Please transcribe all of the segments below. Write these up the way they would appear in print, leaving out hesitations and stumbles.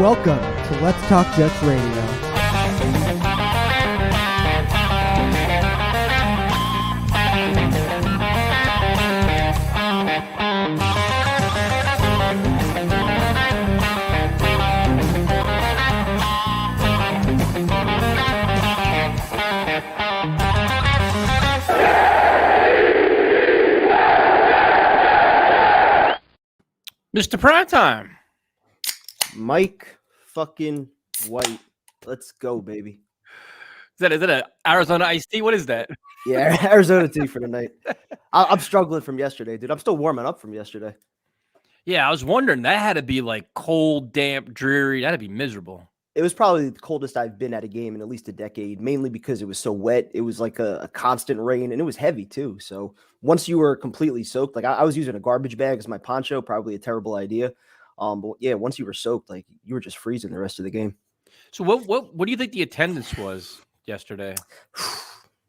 Welcome to Let's Talk Jets Radio. Mr. Primetime. Mike fucking White. Let's go, baby. Is that an Arizona iced tea? What is that? Yeah, Arizona tea for the night. I'm struggling from yesterday, dude. I'm still warming up from yesterday. Yeah, I was wondering. That had to be like cold, damp, dreary. That'd be miserable. It was probably the coldest I've been at a game in at least a decade, mainly because it was so wet. It was like a constant rain, and it was heavy too. So once you were completely soaked, like I was using a garbage bag as my poncho, probably a terrible idea. But yeah, once you were soaked, like you were just freezing the rest of the game. So what do you think the attendance was yesterday?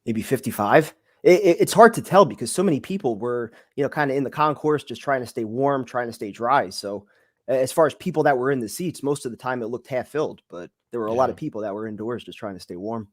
Maybe 55. It's hard to tell because so many people were, kind of in the concourse, just trying to stay warm, trying to stay dry. So as far as people that were in the seats, most of the time it looked half filled, but there were a lot of people that were indoors just trying to stay warm.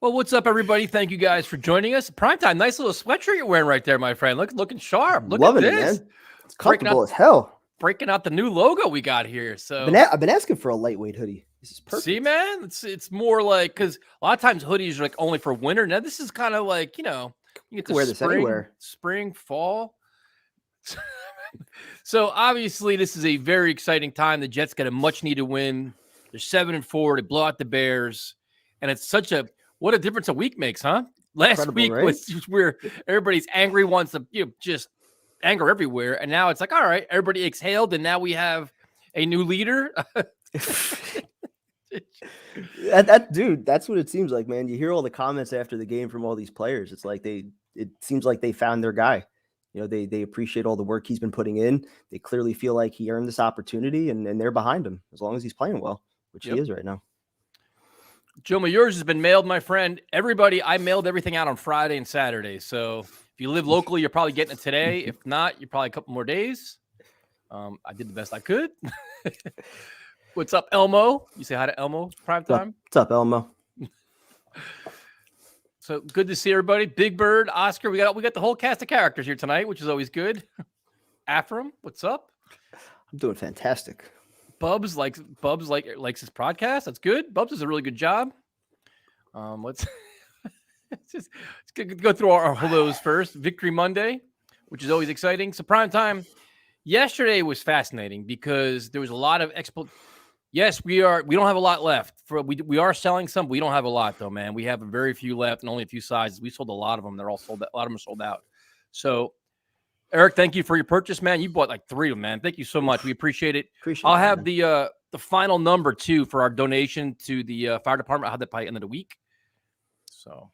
Well, what's up, everybody? Thank you guys for joining us. Primetime, nice little sweatshirt you're wearing right there, my friend. Looking sharp. Look Loving at this. it, man. It's comfortable as hell. Breaking out the new logo we got here. So I've been asking for a lightweight hoodie. This is perfect. See, man, it's more like, because a lot of times hoodies are like only for winter. Now this is kind of like, you get to wear this anywhere. Spring, fall. So obviously this is a very exciting time. The Jets got a much needed win. They're 7-4. They blow out the Bears, and it's what a difference a week makes, huh? Last week was where everybody's angry, wants to just anger everywhere, and now it's like, all right, everybody exhaled, and now we have a new leader. Dude, that's what it seems like, man. You hear all the comments after the game from all these players. It's like it seems like they found their guy. They appreciate all the work he's been putting in. They clearly feel like he earned this opportunity, and they're behind him as long as he's playing well, which he is right now. Joe, yours has been mailed, my friend. Everybody, I mailed everything out on Friday and Saturday. So if you live locally, you're probably getting it today. If not, you're probably a couple more days. I did the best I could. What's up, Elmo? You say hi to Elmo, Primetime? What's up, Elmo? So good to see everybody. Big Bird, Oscar. We got the whole cast of characters here tonight, which is always good. Afram, what's up? I'm doing fantastic. Bubs likes his podcast. That's good. Bubs does a really good job. Let's go through our hellos first. Victory Monday, which is always exciting. So Primetime. Yesterday was fascinating because there was a lot of Yes, we don't have a lot left. We are selling some, but we don't have a lot though, man. We have a very few left and only a few sizes. We sold a lot of them. They're all sold out. A lot of them are sold out. So Eric, thank you for your purchase, man. You bought like 3 of them, man. Thank you so much. We appreciate it. I'll have the final number too for our donation to the fire department. I'll have that by the end of the week. So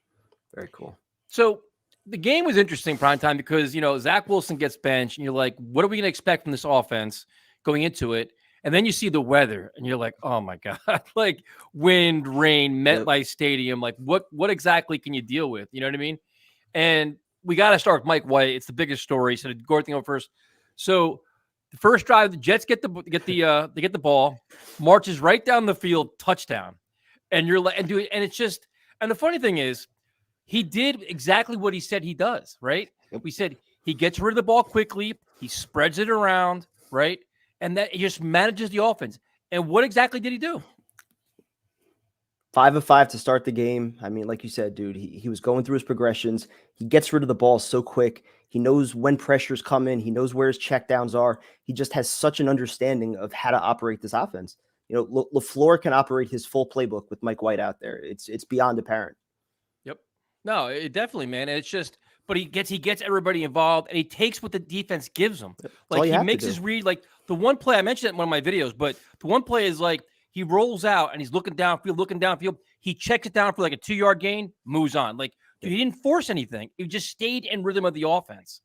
very cool. So the game was interesting, Primetime, because Zach Wilson gets benched, and you're like, what are we going to expect from this offense going into it? And then you see the weather, and you're like, oh my god, like wind, rain, MetLife Stadium, like what exactly can you deal with? You know what I mean? And we got to start with Mike White. It's the biggest story. So go thing over first. So the first drive, the Jets get the ball, marches right down the field, touchdown, and you're like, and it's just, and the funny thing is, he did exactly what he said he does, right? We said he gets rid of the ball quickly, he spreads it around, right? And that he just manages the offense. And what exactly did he do? 5 of 5 to start the game. I mean, like you said, dude, he was going through his progressions. He gets rid of the ball so quick. He knows when pressures come in. He knows where his checkdowns are. He just has such an understanding of how to operate this offense. LaFleur can operate his full playbook with Mike White out there. It's beyond apparent. Yep. No, it definitely, man. It's just, but he gets everybody involved, and he takes what the defense gives him. Like he makes his read. Like the one play I mentioned it in one of my videos, but the one play is like he rolls out and he's looking downfield. He checks it down for like a 2-yard gain, moves on. Like dude, he didn't force anything. He just stayed in rhythm of the offense.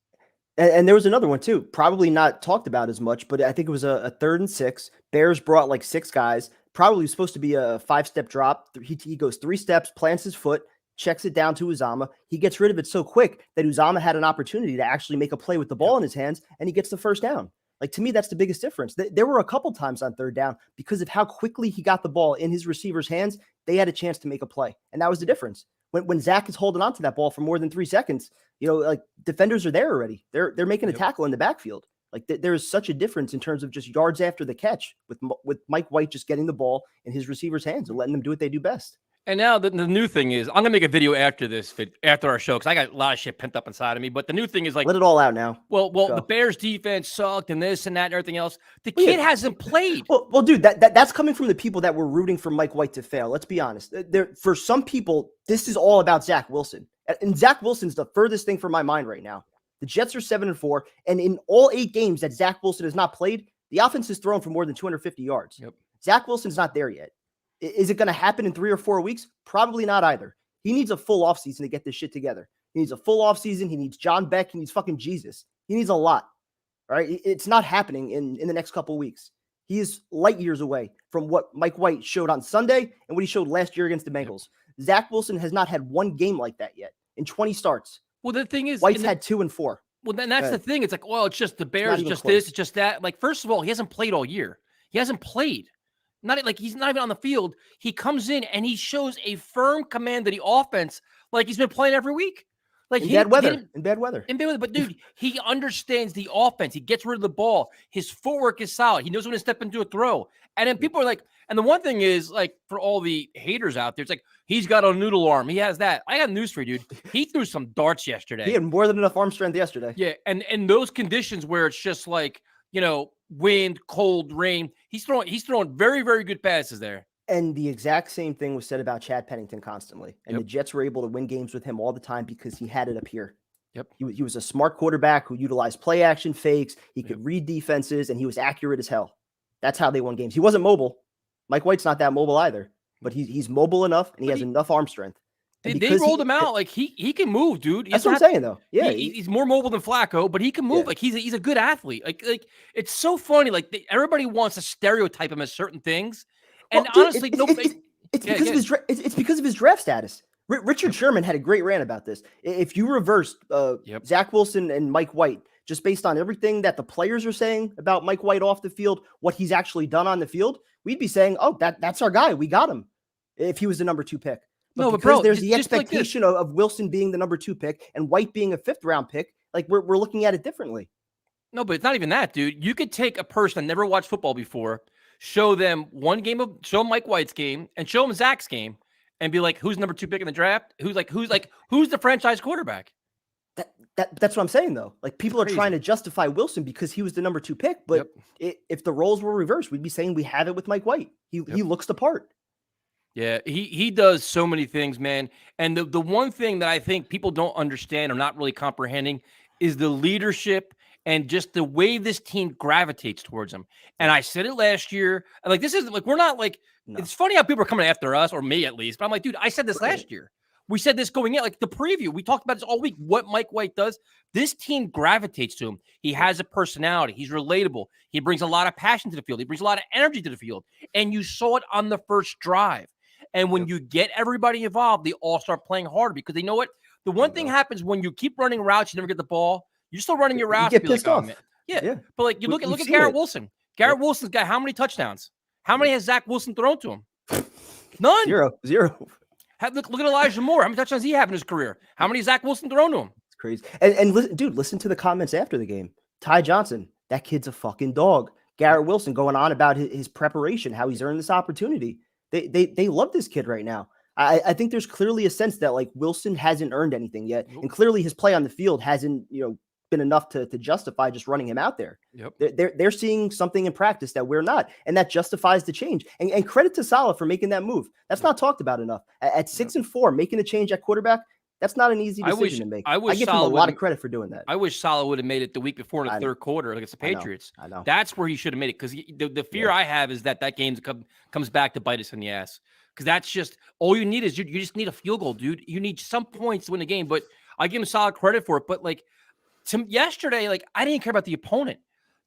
And there was another one too, probably not talked about as much, but I think it was a 3rd and 6. Bears brought like 6 guys. Probably supposed to be a 5-step drop. He goes 3 steps, plants his foot, checks it down to Uzama. He gets rid of it so quick that Uzama had an opportunity to actually make a play with the ball in his hands, and he gets the first down. Like, to me, that's the biggest difference. There were a couple times on third down because of how quickly he got the ball in his receiver's hands, they had a chance to make a play. And that was the difference. When Zach is holding on to that ball for more than 3 seconds, like, defenders are there already. They're making a tackle in the backfield. Like, there's such a difference in terms of just yards after the catch with Mike White just getting the ball in his receiver's hands and letting them do what they do best. And now the new thing is, I'm going to make a video after this, after our show, because I got a lot of shit pent up inside of me. But the new thing is, like, let it all out now. Well, the Bears defense sucked and this and that and everything else. The kid hasn't played. Well, dude, that's coming from the people that were rooting for Mike White to fail. Let's be honest. For some people, this is all about Zach Wilson. And Zach Wilson's the furthest thing from my mind right now. The Jets are 7-4, and in all 8 games that Zach Wilson has not played, the offense has thrown for more than 250 yards. Yep. Zach Wilson's not there yet. Is it going to happen in 3 or 4 weeks? Probably not either. He needs a full offseason to get this shit together. He needs a full offseason. He needs John Beck. He needs fucking Jesus. He needs a lot. All right? It's not happening in the next couple of weeks. He is light years away from what Mike White showed on Sunday and what he showed last year against the Bengals. Yep. Zach Wilson has not had one game like that yet in 20 starts. Well, the thing is, White's had 2 and 4. Well, then that's the thing. It's like, well, it's just the Bears, it's just this, it's just that. Like, first of all, he hasn't played all year. He hasn't played. Not like he's not even on the field. He comes in and he shows a firm command of the offense, like he's been playing every week. Like in bad weather. But dude, he understands the offense. He gets rid of the ball. His footwork is solid. He knows when to step into a throw. And then people are like, and the one thing is, like, for all the haters out there, it's like, he's got a noodle arm. He has that. I got news for you, dude. He threw some darts yesterday. He had more than enough arm strength yesterday. Yeah, and in those conditions where it's just like, wind, cold, rain, he's throwing very, very good passes there. And the exact same thing was said about Chad Pennington constantly. And the Jets were able to win games with him all the time because he had it up here. Yep. He was a smart quarterback who utilized play action fakes. He could read defenses, and he was accurate as hell. That's how they won games. He wasn't mobile. Mike White's not that mobile either, but he's mobile enough, and he has enough arm strength. They rolled him out. Like, he can move, dude. That's what I'm saying, though. Yeah. He's more mobile than Flacco, but he can move. Yeah. Like, he's a good athlete. Like it's so funny. Like, everybody wants to stereotype him as certain things. And honestly, it's because of his draft status. Richard Sherman had a great rant about this. If you reversed Zach Wilson and Mike White, just based on everything that the players are saying about Mike White off the field, what he's actually done on the field, we'd be saying, oh, that's our guy. We got him if he was the number 2 pick. But bro, there's the expectation of Wilson being the number 2 pick and White being a 5th round pick. Like, we're looking at it differently. No, but it's not even that, dude. You could take a person that never watched football before, show them show Mike White's game and show them Zach's game and be like, who's number 2 pick in the draft? Who's the franchise quarterback? That's what I'm saying, though. Like, people are trying to justify Wilson because he was the number 2 pick. But if the roles were reversed, we'd be saying we have it with Mike White. He looks the part. Yeah, he does so many things, man. And the one thing that I think people don't understand or not really comprehending is the leadership and just the way this team gravitates towards him. And I said it last year. Like, this isn't like, we're not like, it's funny how people are coming after us, or me at least. But I'm like, dude, I said this last year. We said this going in, like the preview. We talked about this all week. What Mike White does, this team gravitates to him. He has a personality. He's relatable. He brings a lot of passion to the field. He brings a lot of energy to the field. And you saw it on the first drive. And when you get everybody involved, they all start playing harder because they know what? The one thing happens when you keep running routes, you never get the ball. You're still running your routes. You get pissed off. Yeah. But like, look at Garrett Wilson. Garrett Wilson's got how many touchdowns? How many has Zach Wilson thrown to him? None. Zero. Look at Elijah Moore. How many touchdowns he have in his career? How many has Zach Wilson thrown to him? It's crazy. And listen, dude, listen to the comments after the game. Ty Johnson, that kid's a fucking dog. Garrett Wilson going on about his preparation, how he's earned this opportunity. They love this kid right now. I think there's clearly a sense that, like, Wilson hasn't earned anything yet. And clearly his play on the field hasn't, been enough to justify just running him out there. They're seeing something in practice that we're not, and that justifies the change. And credit to Saleh for making that move. That's not talked about enough. At 6-4, making a change at quarterback, that's not an easy decision to make. I give him a lot of credit for doing that. I wish Saleh would have made it the week before in the third quarter against the Patriots. I know. That's where he should have made it, because the fear I have is that game comes back to bite us in the ass. Because that's just all you need is you just need a field goal, dude. You need some points to win the game. But I give him solid credit for it. But like yesterday, like, I didn't care about the opponent.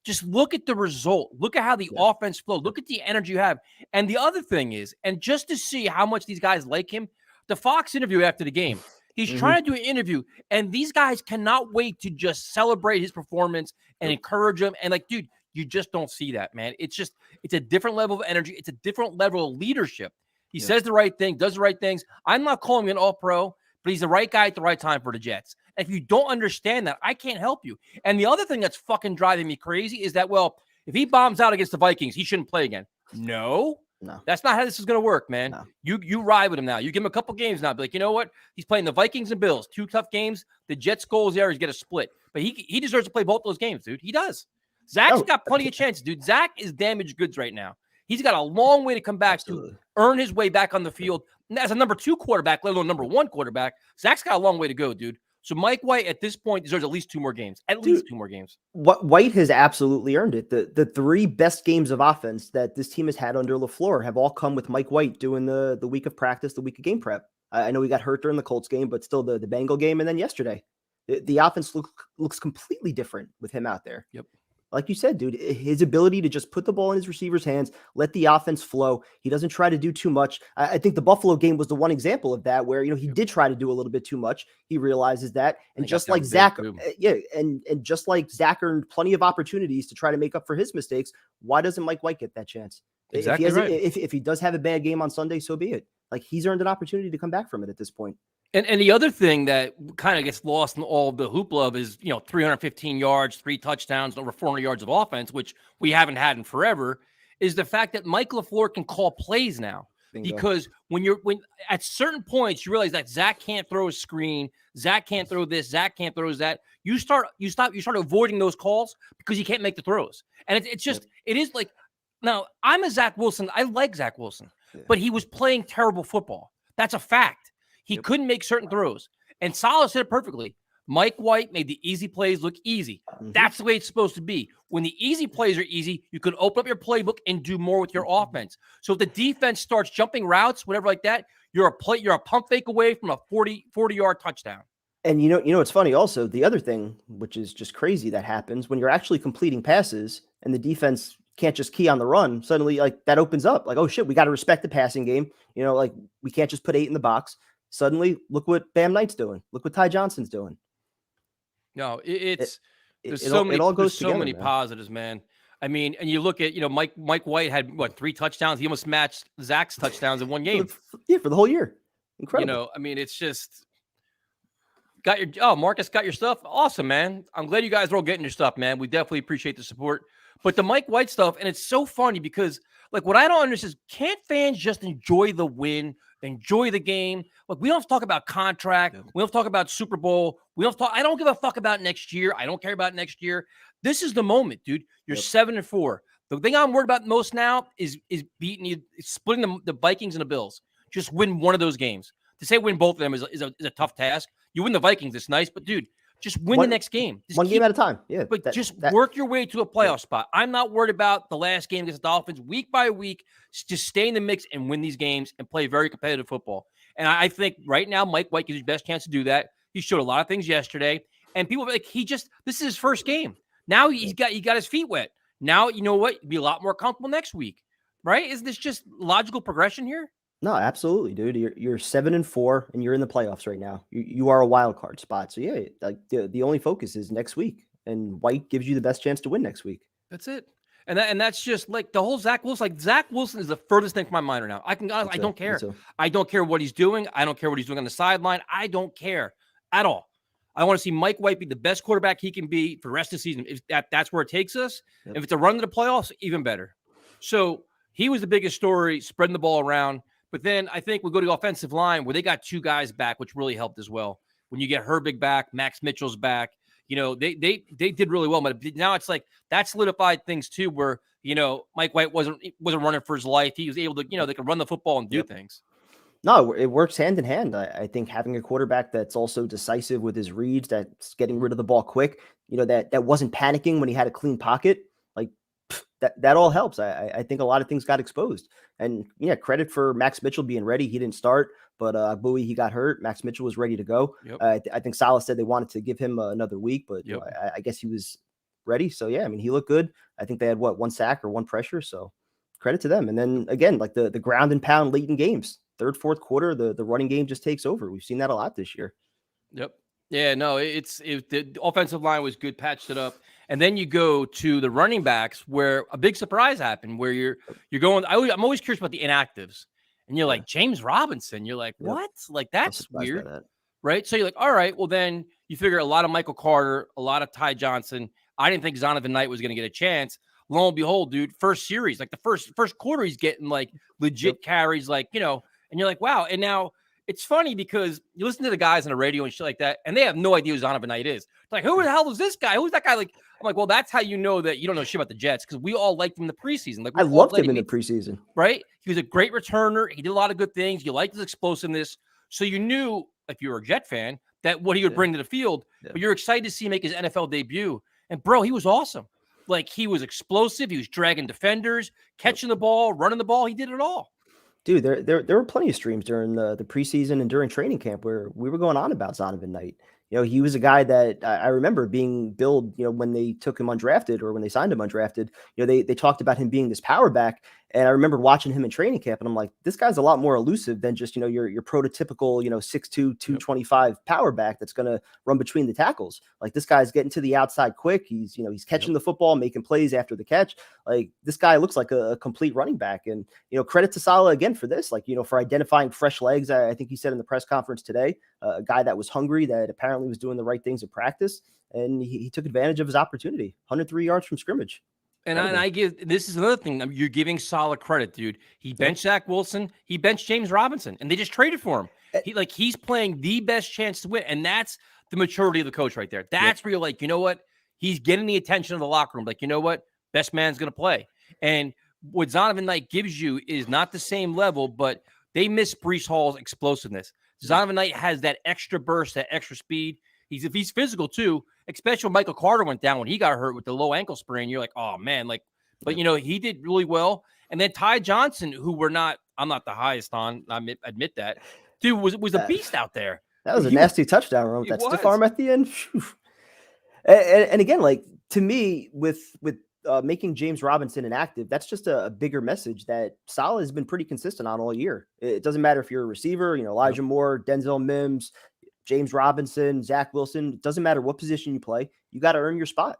Just look at the result. Look at how the offense flowed. Look at the energy you have. And the other thing is, and just to see how much these guys like him, the Fox interview after the game, he's trying to do an interview, and these guys cannot wait to just celebrate his performance and encourage him. And like, dude, You just don't see that, man. It's a different level of energy. It's a different level of leadership. He says the right thing, does the right things. I'm not calling him an all-pro, but he's the right guy at the right time for the Jets. And if you don't understand that, I can't help you. And the other thing that's fucking driving me crazy is that, well, if he bombs out against the Vikings, he shouldn't play again. No, that's not how this is going to work, man. No. You ride with him now. You give him a couple games now. Be like, you know what? He's playing the Vikings and Bills, 2 tough games. The Jets' goal there is get a split. But he deserves to play both those games, dude. He does. Zach's got plenty of chances, dude. Zach is damaged goods right now. He's got a long way to come back to earn his way back on the field. And as a number 2 quarterback, let alone number 1 quarterback, Zach's got a long way to go, dude. So Mike White at this point deserves at least 2 more games. Least 2 more games. What White has absolutely earned it. The 3 best games of offense that this team has had under LaFleur have all come with Mike White doing the week of practice, the week of game prep. I know he got hurt during the Colts game, but still the Bengal game, and then yesterday. The offense looks completely different with him out there. Yep. Like you said, dude, his ability to just put the ball in his receiver's hands, let the offense flow. He doesn't try to do too much. I think the Buffalo game was the one example of that, where, he did try to do a little bit too much. He realizes that. And just like Zach, and just like Zach earned plenty of opportunities to try to make up for his mistakes, why doesn't Mike White get that chance? Exactly if he does have a bad game on Sunday, so be it. Like, he's earned an opportunity to come back from it at this point. And the other thing that kind of gets lost in all the hoopla of is, 315 yards, 3 touchdowns, over 400 yards of offense, which we haven't had in forever, is the fact that Mike LaFleur can call plays now. Bingo. Because when at certain points you realize that Zach can't throw a screen, Zach can't throw this, Zach can't throw that. You start avoiding those calls because you can't make the throws. And it's just it is like, now I'm a Zach Wilson. I like Zach Wilson, but he was playing terrible football. That's a fact. He couldn't make certain throws. And Saleh said it perfectly. Mike White made the easy plays look easy. That's the way it's supposed to be. When the easy plays are easy, you can open up your playbook and do more with your offense. So if the defense starts jumping routes, whatever like that, you're a pump fake away from a 40-yard touchdown. And it's funny also, the other thing, which is just crazy, that happens when you're actually completing passes and the defense can't just key on the run. Suddenly, like, that opens up. Like, oh shit, we got to respect the passing game. Like, we can't just put 8 in the box. Suddenly, look what Bam Knight's doing. Look what Ty Johnson's doing. No, there's so many positives, man. I mean, and you look at, Mike White had 3 touchdowns. He almost matched Zach's touchdowns in one game. For the whole year. Incredible. I mean, it's just Marcus got your stuff. Awesome, man. I'm glad you guys are all getting your stuff, man. We definitely appreciate the support. But the Mike White stuff, and it's so funny because, like, what I don't understand is, can't fans just enjoy the win, enjoy the game? Like, we don't have to talk about contract. We don't have to talk about Super Bowl. I don't give a fuck about next year. I don't care about next year. This is the moment, dude. You're 7-4. The thing I'm worried about most now is splitting the Vikings and the Bills. Just win one of those games. To say win both of them is a tough task. You win the Vikings, it's nice, but dude, just win the next game. One game at a time. Yeah. But work your way to a playoff spot. I'm not worried about the last game against the Dolphins. Week by week, just stay in the mix and win these games and play very competitive football. And I think right now, Mike White gives you the best chance to do that. He showed a lot of things yesterday. And people like, this is his first game. Now he got his feet wet. Now, you know what? Be a lot more comfortable next week. Right? Isn't this just logical progression here? No, absolutely, dude. You're 7-4 and you're in the playoffs right now. You are a wild card spot. So yeah, like the only focus is next week, and White gives you the best chance to win next week. That's it. And that's just like the whole Zach Wilson. Like, Zach Wilson is the furthest thing from my mind right now. I don't care. I don't care what he's doing. I don't care what he's doing on the sideline. I don't care at all. I want to see Mike White be the best quarterback he can be for the rest of the season. If that's where it takes us. If it's a run to the playoffs, even better. So he was the biggest story, spreading the ball around. But then I think we go to the offensive line where they got 2 guys back, which really helped as well. When you get Herbig back, Max Mitchell's back, they did really well. But now it's like that solidified things too, where Mike White wasn't running for his life. He was able to, they could run the football and do things. No, it works hand in hand. I think having a quarterback that's also decisive with his reads, that's getting rid of the ball quick, that wasn't panicking when he had a clean pocket, like that all helps. I think a lot of things got exposed. And yeah, credit for Max Mitchell being ready. He didn't start, but Bowie, he got hurt. Max Mitchell was ready to go. I think Saleh said they wanted to give him another week, but I guess he was ready. So yeah, I mean, he looked good. I think they had 1 sack or 1 pressure. So credit to them. And then again, like the ground and pound late in games, 3rd, 4th quarter, the running game just takes over. We've seen that a lot this year. Yep. Yeah, no, the offensive line was good, patched it up. And then you go to the running backs where a big surprise happened, where you're going. I'm always curious about the inactives, and you're like James Robinson. You're like, what? Like that's weird, right? So you're like, all right, well then you figure a lot of Michael Carter, a lot of Ty Johnson. I didn't think Zonovan Knight was going to get a chance. Lo and behold, dude, first series, like the first quarter, he's getting like legit carries, like, you know, and you're like, wow. And now it's funny because you listen to the guys on the radio and shit like that, and they have no idea who Zonovan Knight is. It's like, who the hell is this guy? Who's that guy? Like, I'm like, well, that's how you know that you don't know shit about the Jets, because we all liked him in the preseason. Like, I loved him in the preseason. Right? He was a great returner. He did a lot of good things. You liked his explosiveness. So you knew, if you were a Jet fan, that what he would bring to the field. But you're excited to see him make his NFL debut. And, bro, he was awesome. Like, he was explosive. He was dragging defenders, catching the ball, running the ball. He did it all. Dude, there were plenty of streams during the preseason and during training camp where we were going on about Zonovan Knight. You know, he was a guy that I remember being billed, you know, when they took him undrafted or when they signed him undrafted, you know, they talked about him being this power back. And I remember watching him in training camp, and I'm like, this guy's a lot more elusive than just, you know, your prototypical, you know, 6'2", 225 power back that's going to run between the tackles. Like, this guy's getting to the outside quick. He's, you know, he's catching the football, making plays after the catch. Like, this guy looks like a complete running back. And, you know, credit to Saleh again for this, like, you know, for identifying fresh legs. I think he said in the press conference today, a guy that was hungry, that apparently was doing the right things in practice. And he took advantage of his opportunity. 103 yards from scrimmage. And I give, this is another thing, you're giving Saleh credit, dude. He benched Zach Wilson, he benched James Robinson, and they just traded for him. He's playing the best chance to win, and that's the maturity of the coach right there. That's where you're like, you know what? He's getting the attention of the locker room. Like, you know what? Best man's going to play. And what Zonovan Knight gives you is not the same level, but they miss Breece Hall's explosiveness. Zonovan Knight has that extra burst, that extra speed. If he's physical too, especially when Michael Carter went down when he got hurt with the low ankle sprain, you're like, oh man, like, but you know, he did really well. And then Ty Johnson, who I'm not the highest on, I admit that, dude was a beast out there. That was a nasty touchdown run with that stiff arm at the end. And again, like, to me, with making James Robinson inactive, that's just a bigger message that Saleh has been pretty consistent on all year. It doesn't matter if you're a receiver, you know, Elijah Moore, Denzel Mims, James Robinson, Zach Wilson. It doesn't matter what position you play. You got to earn your spot.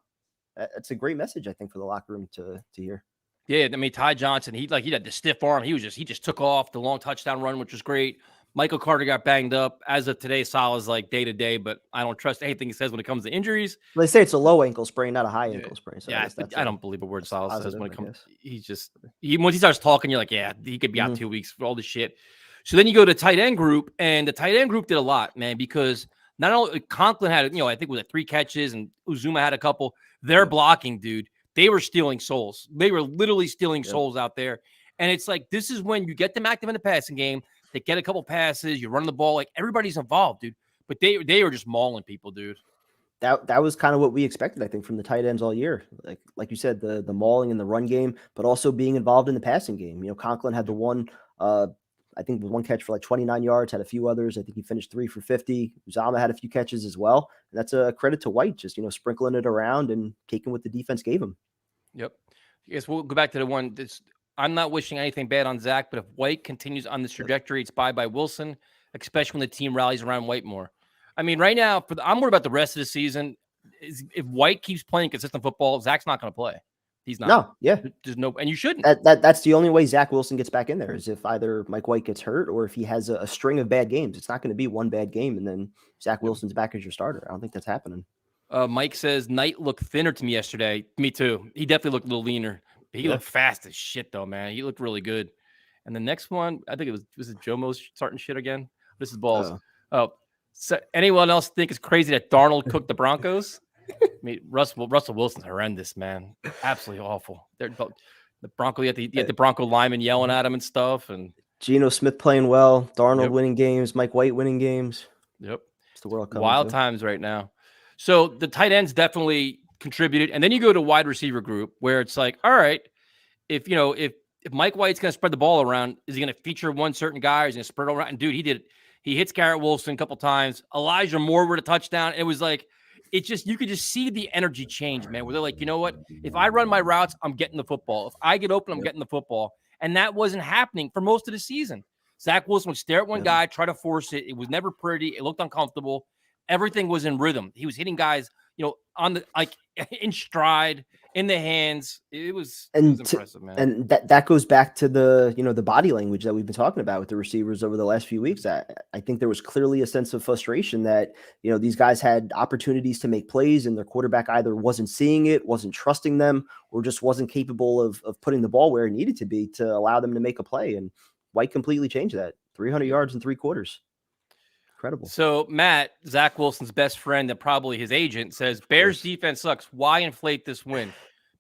That's a great message, I think, for the locker room to hear. Yeah, I mean, Ty Johnson, he had the stiff arm. He just took off the long touchdown run, which was great. Michael Carter got banged up. As of today, Saleh's like day to day, but I don't trust anything he says when it comes to injuries. Well, they say it's a low ankle sprain, not a high ankle sprain. So I don't believe a word Saleh says when it comes. Once he starts talking, you're like, yeah, he could be out 2 weeks for all this shit. So then you go to tight end group, and the tight end group did a lot, man, because not only Conklin had, you know, I think it was 3 catches, and Uzuma had a couple. They're blocking, dude. They were stealing souls. They were literally stealing souls out there. And it's like, this is when you get them active in the passing game. They get a couple passes. You run the ball. Like, everybody's involved, dude. But they were just mauling people, dude. That was kind of what we expected, I think, from the tight ends all year. Like you said, the mauling in the run game, but also being involved in the passing game. You know, Conklin had the one, I think, with one catch for like 29 yards, had a few others. I think he finished 3 for 50. Uzama had a few catches as well. And that's a credit to White, just, you know, sprinkling it around and taking what the defense gave him. Yep. I guess we'll go back to the one that's, I'm not wishing anything bad on Zach, but if White continues on this trajectory, it's bye Wilson, especially when the team rallies around White more. I mean, right now, I'm worried about the rest of the season. If White keeps playing consistent football, Zach's not going to play. He's not. No, yeah. There's no, and you shouldn't. That's the only way Zach Wilson gets back in there, is if either Mike White gets hurt or if he has a string of bad games. It's not going to be one bad game and then Zach Wilson's back as your starter. I don't think that's happening. Mike says Knight looked thinner to me yesterday. Me too. He definitely looked a little leaner. He looked fast as shit, though, man. He looked really good. And the next one, I think was it Jomo's starting shit again? This is balls. So anyone else think it's crazy that Darnold cooked the Broncos? I mean, Russell Wilson's horrendous, man. Absolutely awful. The Bronco, you had the Bronco lineman yelling at him and stuff. And Geno Smith playing well, Darnold winning games, Mike White winning games. Yep. It's the World Cup. Wild times right now. So the tight ends definitely contributed. And then you go to wide receiver group where it's like, all right, if Mike White's going to spread the ball around, is he going to feature one certain guy or is he going to spread it around? And dude, he did it. He hits Garrett Wilson a couple times. Elijah Moore with a touchdown. It was like, you could just see the energy change, man, where they're like, you know what? If I run my routes, I'm getting the football. If I get open, I'm getting the football. And that wasn't happening for most of the season. Zach Wilson would stare at one guy, try to force it. It was never pretty. It looked uncomfortable. Everything was in rhythm. He was hitting guys. on the in stride, in the hands. It was impressive, man. And that goes back to the body language that we've been talking about with the receivers over the last few weeks. I think there was clearly a sense of frustration that these guys had opportunities to make plays, and their quarterback either wasn't seeing it, wasn't trusting them, or just wasn't capable of putting the ball where it needed to be to allow them to make a play. And White completely changed that. 300 yards in 3 quarters. Incredible. So Matt, Zach Wilson's best friend and probably his agent, says Bears defense sucks. Why inflate this win?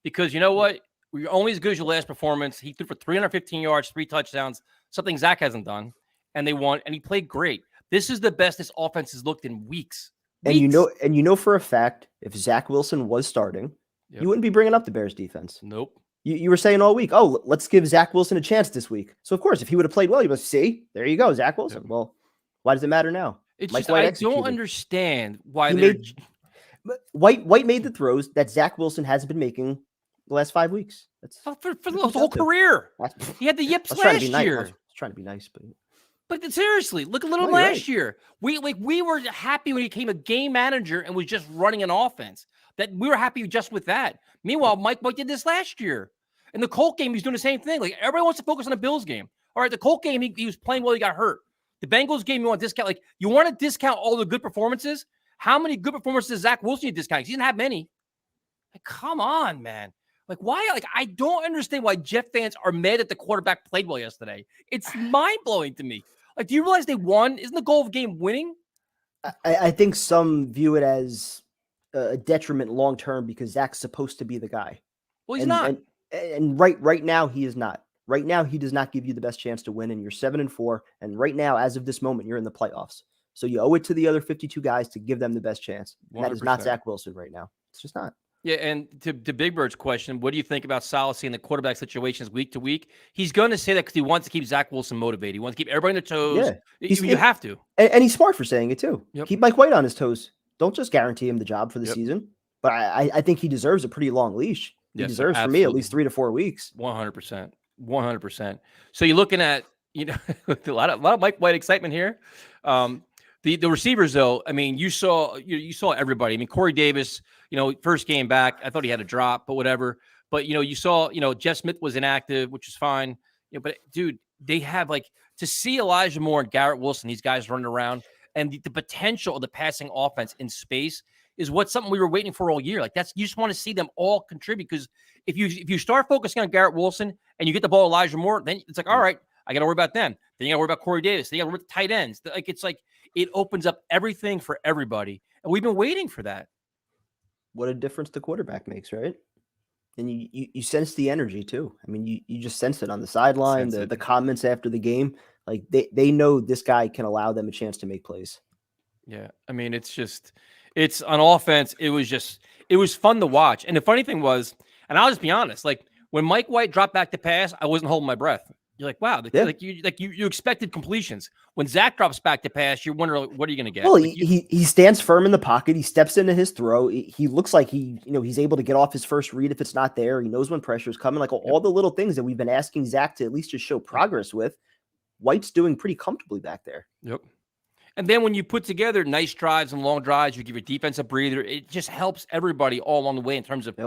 Because you know what? You're only as good as your last performance. He threw for 315 yards, 3 touchdowns, something Zach hasn't done, and they won. And he played great. This is the best this offense has looked in weeks. And you know for a fact, if Zach Wilson was starting, you wouldn't be bringing up the Bears defense. Nope. You were saying all week, oh, let's give Zach Wilson a chance this week. So of course, if he would have played well, you must see, there you go, Zach Wilson. Yep. Well, why does it matter now? It's just, I don't understand why White made the throws that Zach Wilson hasn't been making the last 5 weeks. That's for the whole career. He had the yips last year. I was trying to be nice, but seriously, look at Little last year. We were happy when he became a game manager and was just running an offense. That we were happy just with that. Meanwhile, Mike White did this last year. In the Colt game, he's doing the same thing. Like, everybody wants to focus on the Bills game. All right, the Colt game, he was playing well, he got hurt. The Bengals game, you want to discount. Like, you want to discount all the good performances? How many good performances does Zach Wilson discount? He didn't have many. Like, come on, man. Like, why? Like, I don't understand why Jet fans are mad that the quarterback played well yesterday. It's mind-blowing to me. Like, do you realize they won? Isn't the goal of the game winning? I think some view it as a detriment long-term because Zach's supposed to be the guy. Well, he's not. And right now, he is not. Right now, he does not give you the best chance to win, and you're 7-4. And right now, as of this moment, you're in the playoffs. So you owe it to the other 52 guys to give them the best chance. And that is not Zach Wilson right now. It's just not. Yeah, and to Big Bird's question, what do you think about Saleh seeing the quarterback situations week to week? He's going to say that because he wants to keep Zach Wilson motivated. He wants to keep everybody on their toes. Yeah. You have to. And he's smart for saying it, too. Yep. Keep Mike White on his toes. Don't just guarantee him the job for the season. But I think he deserves a pretty long leash. He deserves, for me, at least 3 to 4 weeks. 100%. 100%. So you're looking at, a lot of Mike White excitement here. The receivers, though, I mean, you saw everybody. I mean, Corey Davis, first game back, I thought he had a drop, but whatever. But, you saw, Jeff Smith was inactive, which is fine. But, dude, they have, to see Elijah Moore and Garrett Wilson, these guys running around, and the potential of the passing offense in space is something we were waiting for all year. You just want to see them all contribute, because if you start focusing on Garrett Wilson and you get the ball Elijah Moore, then it's like, all right, I got to worry about them. Then you got to worry about Corey Davis. Then you got to worry about the tight ends. It opens up everything for everybody, and we've been waiting for that. What a difference the quarterback makes, right? And you sense the energy too. I mean, you just sense it on the sideline, the comments after the game. Like they know this guy can allow them a chance to make plays. Yeah, I mean, it's on offense. It was fun to watch. And the funny thing was, and I'll just be honest, when Mike White dropped back to pass, I wasn't holding my breath. You're like, wow, you expected completions. When Zach drops back to pass, you're wondering, what are you going to get? Well, he stands firm in the pocket. He steps into his throw. He looks like he's able to get off his first read if it's not there. He knows when pressure's coming. All the little things that we've been asking Zach to at least just show progress with, White's doing pretty comfortably back there. Yep. And then when you put together nice drives and long drives, you give your defense a breather. It just helps everybody all along the way in terms of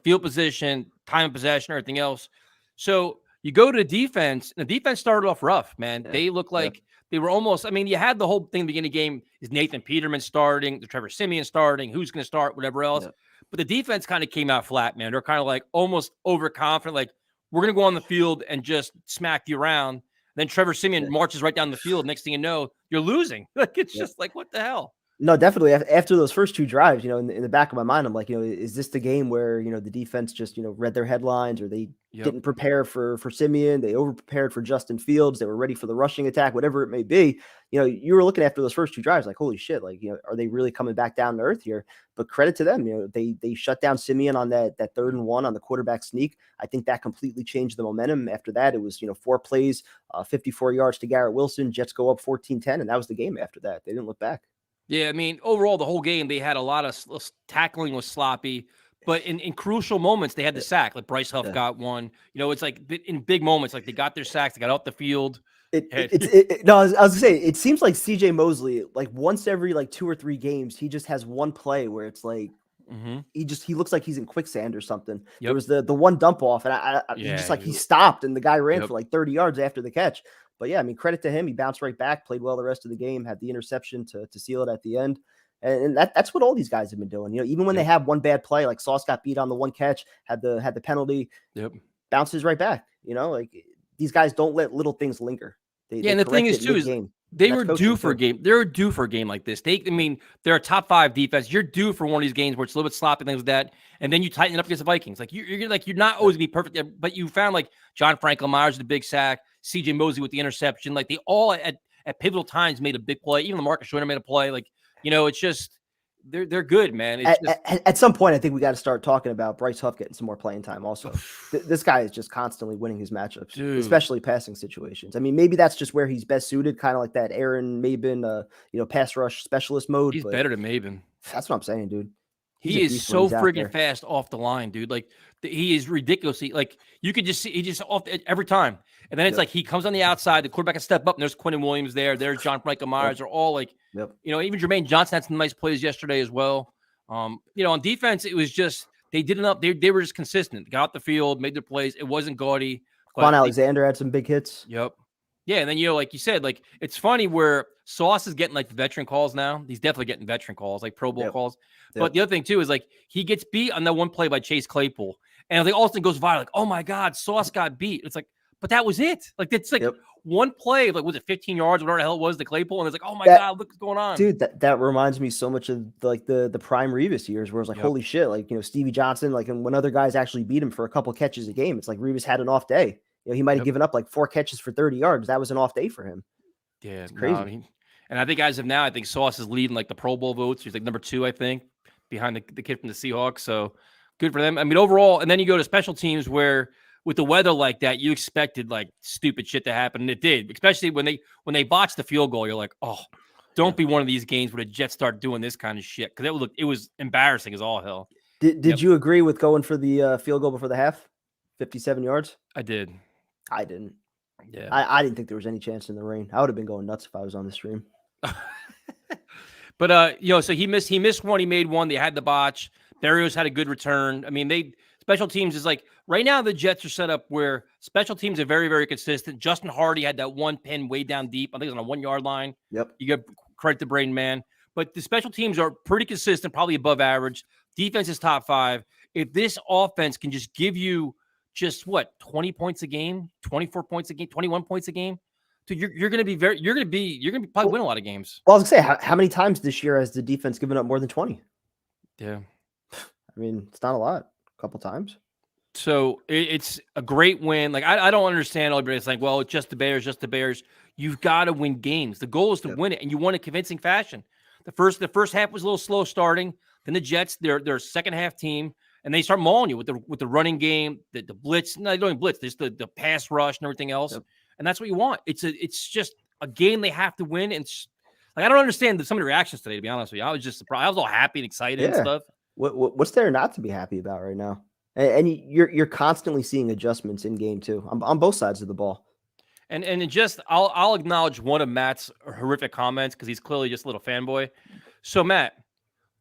field position, time of possession, everything else. So you go to defense, and the defense started off rough, man. Yeah. They look like they were almost. I mean, you had the whole thing at the beginning of the game: is Nathan Peterman starting, the Trevor Siemian starting, who's going to start, whatever else. Yeah. But the defense kind of came out flat, man. They're kind of almost overconfident, we're going to go on the field and just smack you around. Then Trevor Siemian marches right down the field. Next thing you know, you're losing. It's just what the hell? No, definitely. After those first 2 drives, in the back of my mind, I'm like, is this the game where, the defense just, read their headlines, or they didn't prepare for Siemian, they over-prepared for Justin Fields, they were ready for the rushing attack, whatever it may be. You were looking after those first 2 drives, holy shit, are they really coming back down to earth here? But credit to them, they shut down Siemian on that 3rd and 1 on the quarterback sneak. I think that completely changed the momentum. After that, it was, 4 plays, 54 yards to Garrett Wilson, Jets go up 14-10, and that was the game after that. They didn't look back. Yeah, I mean, overall, the whole game, they had a lot of tackling was sloppy, but in crucial moments, they had the sack. Bryce Huff got one. It's in big moments, they got their sacks, they got off the field. I was going to say, it seems like CJ Mosley, once every 2 or 3 games, he just has one play where it's Mhm. He looks like he's in quicksand or something. There Yep. was the one dump off, and he just Yeah, he stopped, and the guy ran Yep. for like 30 yards after the catch. But yeah, I mean, credit to him. He bounced right back, played well the rest of the game, had the interception to seal it at the end. And that's what all these guys have been doing. Even when they have one bad play, like Sauce got beat on the one catch, had the penalty, Yep. bounces right back. Like these guys don't let little things linger. Yeah, and the thing is too is they were due for a game. They're due for a game like this. I mean, they're a top 5 defense. You're due for one of these games where it's a little bit sloppy, things like that, and then you tighten it up against the Vikings. Like you're not always gonna be perfect, but you found like John Franklin Myers with the big sack, CJ Mosley with the interception. Like they all at pivotal times made a big play. Even Lamarcus Joyner made a play. Like it's just they're good, man. It's at some point, I think we got to start talking about Bryce Huff getting some more playing time. Also, this guy is just constantly winning his matchups, especially passing situations. I mean, maybe that's just where he's best suited, kind of like that Aaron Maben, pass rush specialist mode. He's better than Maben. That's what I'm saying, dude. He is so friggin' fast off the line, dude. Like he is ridiculously like you could just see he just off every time. And then it's like he comes on the outside, the quarterback can step up, and there's Quinnen Williams there's John Franklin Myers. They're all like, even Jermaine Johnson had some nice plays yesterday as well. On defense, it was just they did enough. They were just consistent. Got out the field, made their plays. It wasn't gaudy. Quan Alexander had some big hits. Yep. Yeah, and then like you said, like it's funny where Sauce is getting like the veteran calls now. He's definitely getting veteran calls, like Pro Bowl calls. But the other thing too is like he gets beat on that one play by Chase Claypool, and like all of a sudden goes viral, like, oh my God, Sauce got beat. It's like, but that was it. Like it's like one play, like was it 15 yards, whatever the hell it was, the Claypool, and it's like, oh my God, look what's going on, dude. That reminds me so much of like the prime Revis years, where it's like, holy shit, like Stevie Johnson, like, and when other guys actually beat him for a couple catches a game, it's like Revis had an off day. He might have given up like 4 catches for 30 yards. That was an off day for him. Yeah, it's crazy. And I think as of now, I think Sauce is leading like the Pro Bowl votes. He's like number 2, I think, behind the kid from the Seahawks. So good for them. I mean, overall, and then you go to special teams where with the weather like that, you expected like stupid shit to happen, and it did. Especially when they botched the field goal, you're like, oh, don't be one of these games where the Jets start doing this kind of shit, because it was embarrassing as all hell. Did you agree with going for the field goal before the half, 57 yards? I did. I didn't. Yeah, I didn't think there was any chance in the rain. I would have been going nuts if I was on the stream. But so he missed one, he made one. They had the botch. Berrios had a good return. I mean, special teams is like right now the Jets are set up where special teams are very, very consistent. Justin Hardy had that one pin way down deep. I think it was on a 1-yard line. Yep. You get credit to Braden Mann. But the special teams are pretty consistent, probably above average. Defense is top 5. If this offense can just give you just 20 points a game, 24 points a game, 21 points a game, dude, you're going to be probably win a lot of games. Well, I was going to say, how many times this year has the defense given up more than 20? Yeah. I mean, it's not a lot. A couple times. So it's a great win. Like I don't understand all everybody's like, well, it's just the Bears. You've got to win games. The goal is to win it, and you won in convincing fashion. The first half was a little slow starting. Then the Jets, their second half team, and they start mauling you with the running game, the blitz. No, they don't even blitz. There's the pass rush and everything else, and that's what you want. It's just a game they have to win. And like I don't understand some of the reactions today. To be honest with you, I was just surprised. I was all happy and excited and stuff. What's there not to be happy about right now? And you're constantly seeing adjustments in game too on both sides of the ball. And just I'll acknowledge one of Matt's horrific comments because he's clearly just a little fanboy. So Matt,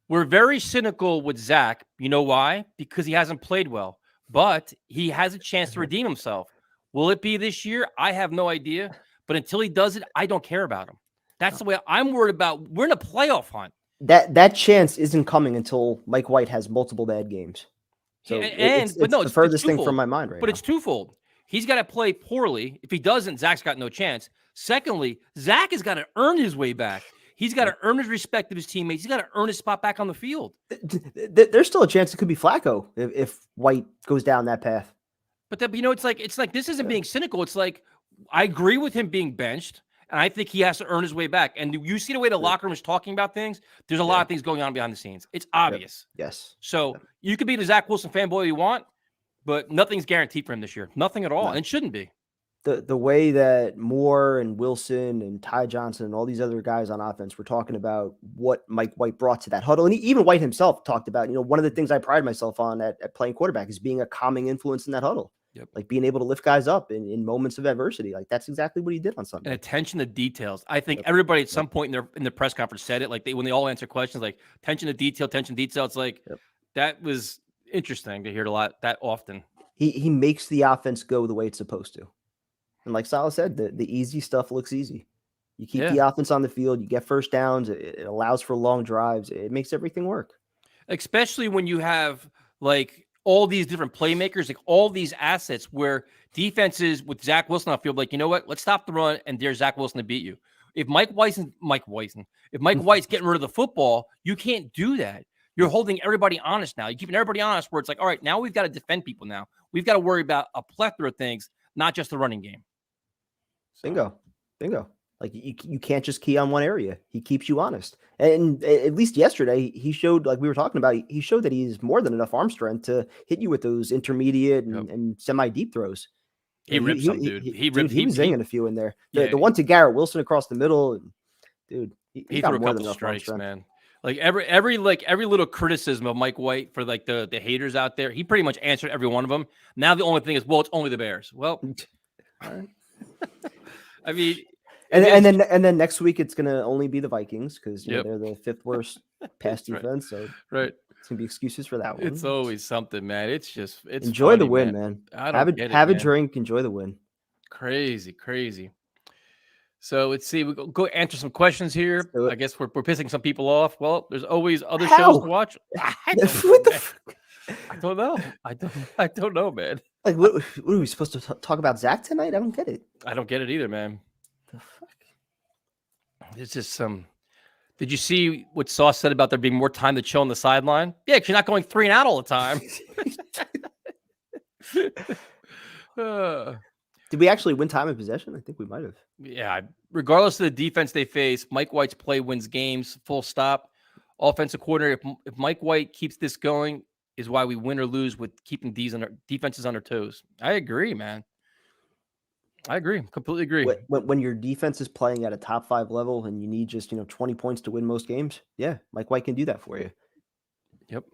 we're very cynical with Zach. You know why? Because he hasn't played well, but he has a chance to redeem himself. Will it be this year? I have no idea. But until he does it, I don't care about him. That's the way I'm worried about. We're in a playoff hunt. That chance isn't coming until Mike White has multiple bad games. So it's the furthest thing from my mind right now. But it's twofold. He's got to play poorly. If he doesn't, Zach's got no chance. Secondly, Zach has got to earn his way back. He's got to earn his respect of his teammates. He's got to earn his spot back on the field. There's still a chance it could be Flacco if White goes down that path. But it's like this isn't being cynical. It's like I agree with him being benched, and I think he has to earn his way back. And you see the way the locker room is talking about things. There's a lot of things going on behind the scenes. It's obvious. Yes. So you could be the Zach Wilson fanboy you want, but nothing's guaranteed for him this year. Nothing at all. And it shouldn't be. The way that Moore and Wilson and Ty Johnson and all these other guys on offense were talking about what Mike White brought to that huddle. And even White himself talked about, one of the things I pride myself on at playing quarterback is being a calming influence in that huddle. Yep. Like being able to lift guys up in moments of adversity. Like that's exactly what he did on Sunday. And attention to details. I think everybody at some point in the press conference said it. Like when they all answer questions, like attention to detail. It's like that was interesting to hear a lot that often. He makes the offense go the way it's supposed to. And like Salah said, the easy stuff looks easy. You keep the offense on the field, you get first downs, it allows for long drives, it makes everything work. Especially when you have like all these different playmakers, like all these assets where defenses with Zach Wilson on the field, like, you know what? Let's stop the run, and there's Zach Wilson to beat you. If Mike White's getting rid of the football, you can't do that. You're holding everybody honest now. You're keeping everybody honest where it's like, all right, now we've got to defend people now. We've got to worry about a plethora of things, not just the running game. Bingo. Like you can't just key on one area. He keeps you honest. And at least yesterday, he showed, like we were talking about, he showed that he's more than enough arm strength to hit you with those intermediate and semi-deep throws. He ripped some, dude. He was zinging a few in there. The one to Garrett Wilson across the middle, and dude, he got threw more a couple strikes, man. Like every little criticism of Mike White for like the haters out there, he pretty much answered every one of them. Now the only thing is, well, it's only the Bears. Well, all right. I mean, and then next week it's gonna only be the Vikings because they're the 5th worst pass defense. So it's gonna be excuses for that one. It's always something, man. It's enjoy funny, the win, man. Have a drink, enjoy the win. Crazy. So let's see. We go answer some questions here. I guess we're pissing some people off. Well, there's always other shows to watch. I don't know. I don't know, man. Like, what are we supposed to talk about Zach tonight? I don't get it. I don't get it either, man. The fuck? There's just some. Did you see what Sauce said about there being more time to chill on the sideline? Yeah, because you're not going 3 and out all the time. Did we actually win time of possession? I think we might have. Yeah. Regardless of the defense they face, Mike White's play wins games. Full stop. Offensive coordinator. If Mike White keeps this going, is why we win or lose with keeping these defenses on their toes. I agree, man. I agree. Completely agree. When your defense is playing at a top 5 level and you need just 20 points to win most games, yeah, Mike White can do that for you. Yep.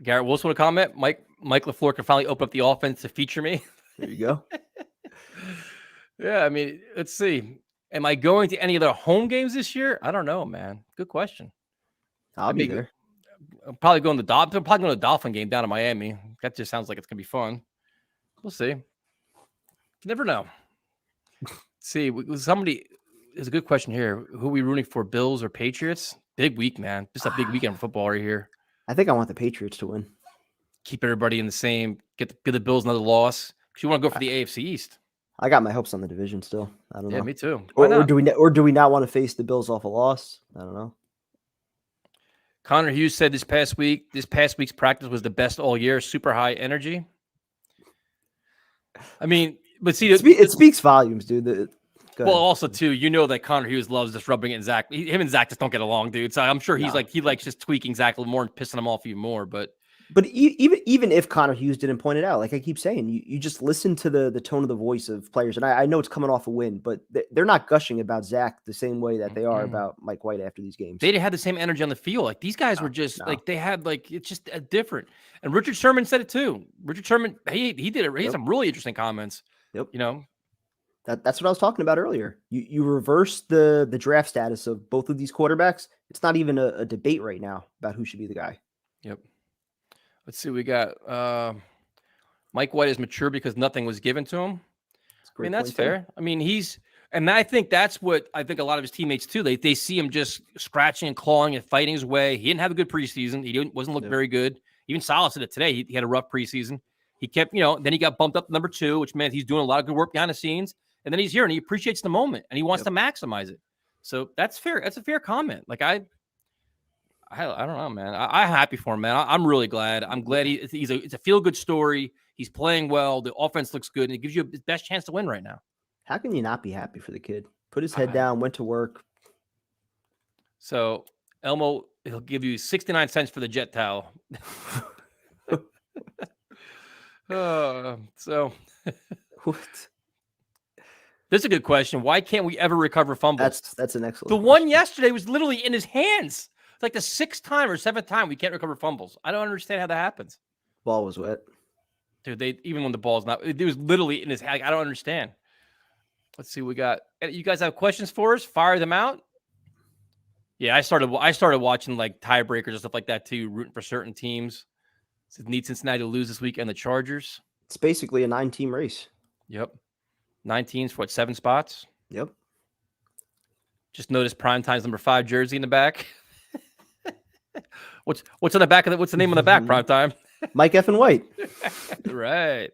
Garrett Wilson want to comment? Mike LaFleur can finally open up the offense to feature me. There you go. Yeah, I mean, let's see. Am I going to any of the home games this year? I don't know, man. Good question. I'll be there. I'm probably going to the Dolphin game down in Miami. That just sounds like it's gonna be fun. We'll see. You never know. See, somebody is a good question here. Who are we rooting for, Bills or Patriots? Big week, man. Just a big weekend of football right here. I think I want the Patriots to win. Keep everybody in the same. Get the Bills another loss because you want to go for the AFC East. I got my hopes on the division still. I don't know. Yeah, me too. Or do we not want to face the Bills off a loss? I don't know. Connor Hughes said this past week's practice was the best all year. Super high energy. I mean, but see, it speaks volumes, dude. Well, also too, that Connor Hughes loves just rubbing it in Zach. Him and Zach just don't get along, dude. So I'm sure he likes just tweaking Zach a little more and pissing him off even more. But even if Connor Hughes didn't point it out, like I keep saying, you just listen to the tone of the voice of players, and I know it's coming off a win, but they're not gushing about Zach the same way that they are about Mike White after these games. They didn't have the same energy on the field. Like these guys were just like they had it's just different. And Richard Sherman said it too. Richard Sherman, he did it. He had some really interesting comments. Yep. That's what I was talking about earlier. You reverse the draft status of both of these quarterbacks. It's not even a debate right now about who should be the guy. Yep. Let's see. We got Mike White is mature because nothing was given to him. I mean, that's fair. I mean, I think that's what I think a lot of his teammates too. They see him just scratching and clawing and fighting his way. He didn't have a good preseason. He wasn't look very good. Even Salah said it today. He had a rough preseason. He kept, then he got bumped up to number 2, which meant he's doing a lot of good work behind the scenes. And then he's here and he appreciates the moment and he wants to maximize it. So that's fair. That's a fair comment. Like I don't know, man. I'm happy for him, man. I'm really glad. I'm glad it's a feel-good story. He's playing well. The offense looks good, and it gives you his best chance to win right now. How can you not be happy for the kid? Put his head down, went to work. So Elmo, he'll give you 69 cents for the jet towel. So what? This is a good question. Why can't we ever recover fumbles? That's an excellent. The one yesterday was literally in his hands. It's like the 6th time or 7th time we can't recover fumbles. I don't understand how that happens. Ball was wet. Dude, even when the ball's not, it was literally in his hand. I don't understand. Let's see. You guys have questions for us? Fire them out. Yeah, I started watching like tiebreakers and stuff like that too, rooting for certain teams. Need Cincinnati to lose this week and the Chargers. It's basically a 9-team race. Yep. 9 teams for 7 spots. Yep. Just noticed Primetime's number 5 jersey in the back. What's on the back of what's the name on the back, Primetime? Mike F. and White. Right.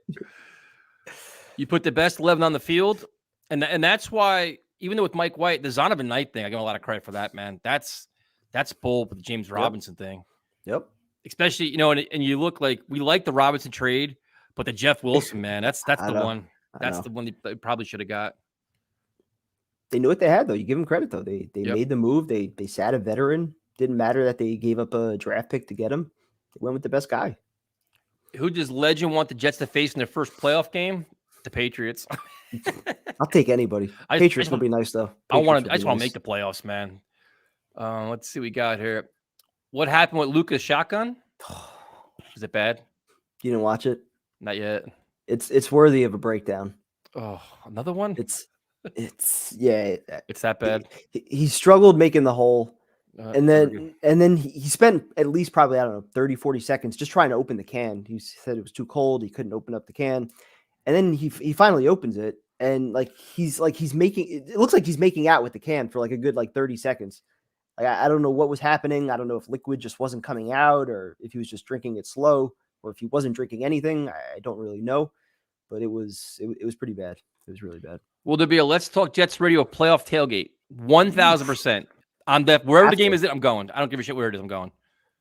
You put the best 11 on the field, and that's why, even though with Mike White, the Zonovan Knight thing, I give him a lot of credit for that, man. That's bold with the James Robinson thing. Yep. Especially, and you look like we like the Robinson trade, but the Jeff Wilson, man, that's the one. That's the one they probably should have got. They knew what they had, though. You give them credit, though. They made the move. They sat a veteran. Didn't matter that they gave up a draft pick to get him. They went with the best guy. Who does Legend want the Jets to face in their first playoff game? The Patriots. I'll take anybody. Patriots will be nice, though. I just want to make the playoffs, man. Let's see what we got here. What happened with Luka's shotgun? Is it bad? You didn't watch it? Not yet. It's worthy of a breakdown. Oh, another one? It's that bad. He struggled making the hole. And then he spent at least probably, I don't know, 30, 40 seconds just trying to open the can. He said it was too cold. He couldn't open up the can. And then he finally opens it. And he's making, it looks like he's making out with the can for like a good 30 seconds. Like, I don't know what was happening. I don't know if liquid just wasn't coming out or if he was just drinking it slow or if he wasn't drinking anything. I don't really know, but it was pretty bad. It was really bad. Will there be a Let's Talk Jets Radio playoff tailgate? 1,000%. I'm wherever the game is, I'm going. I don't give a shit where it is. I'm going.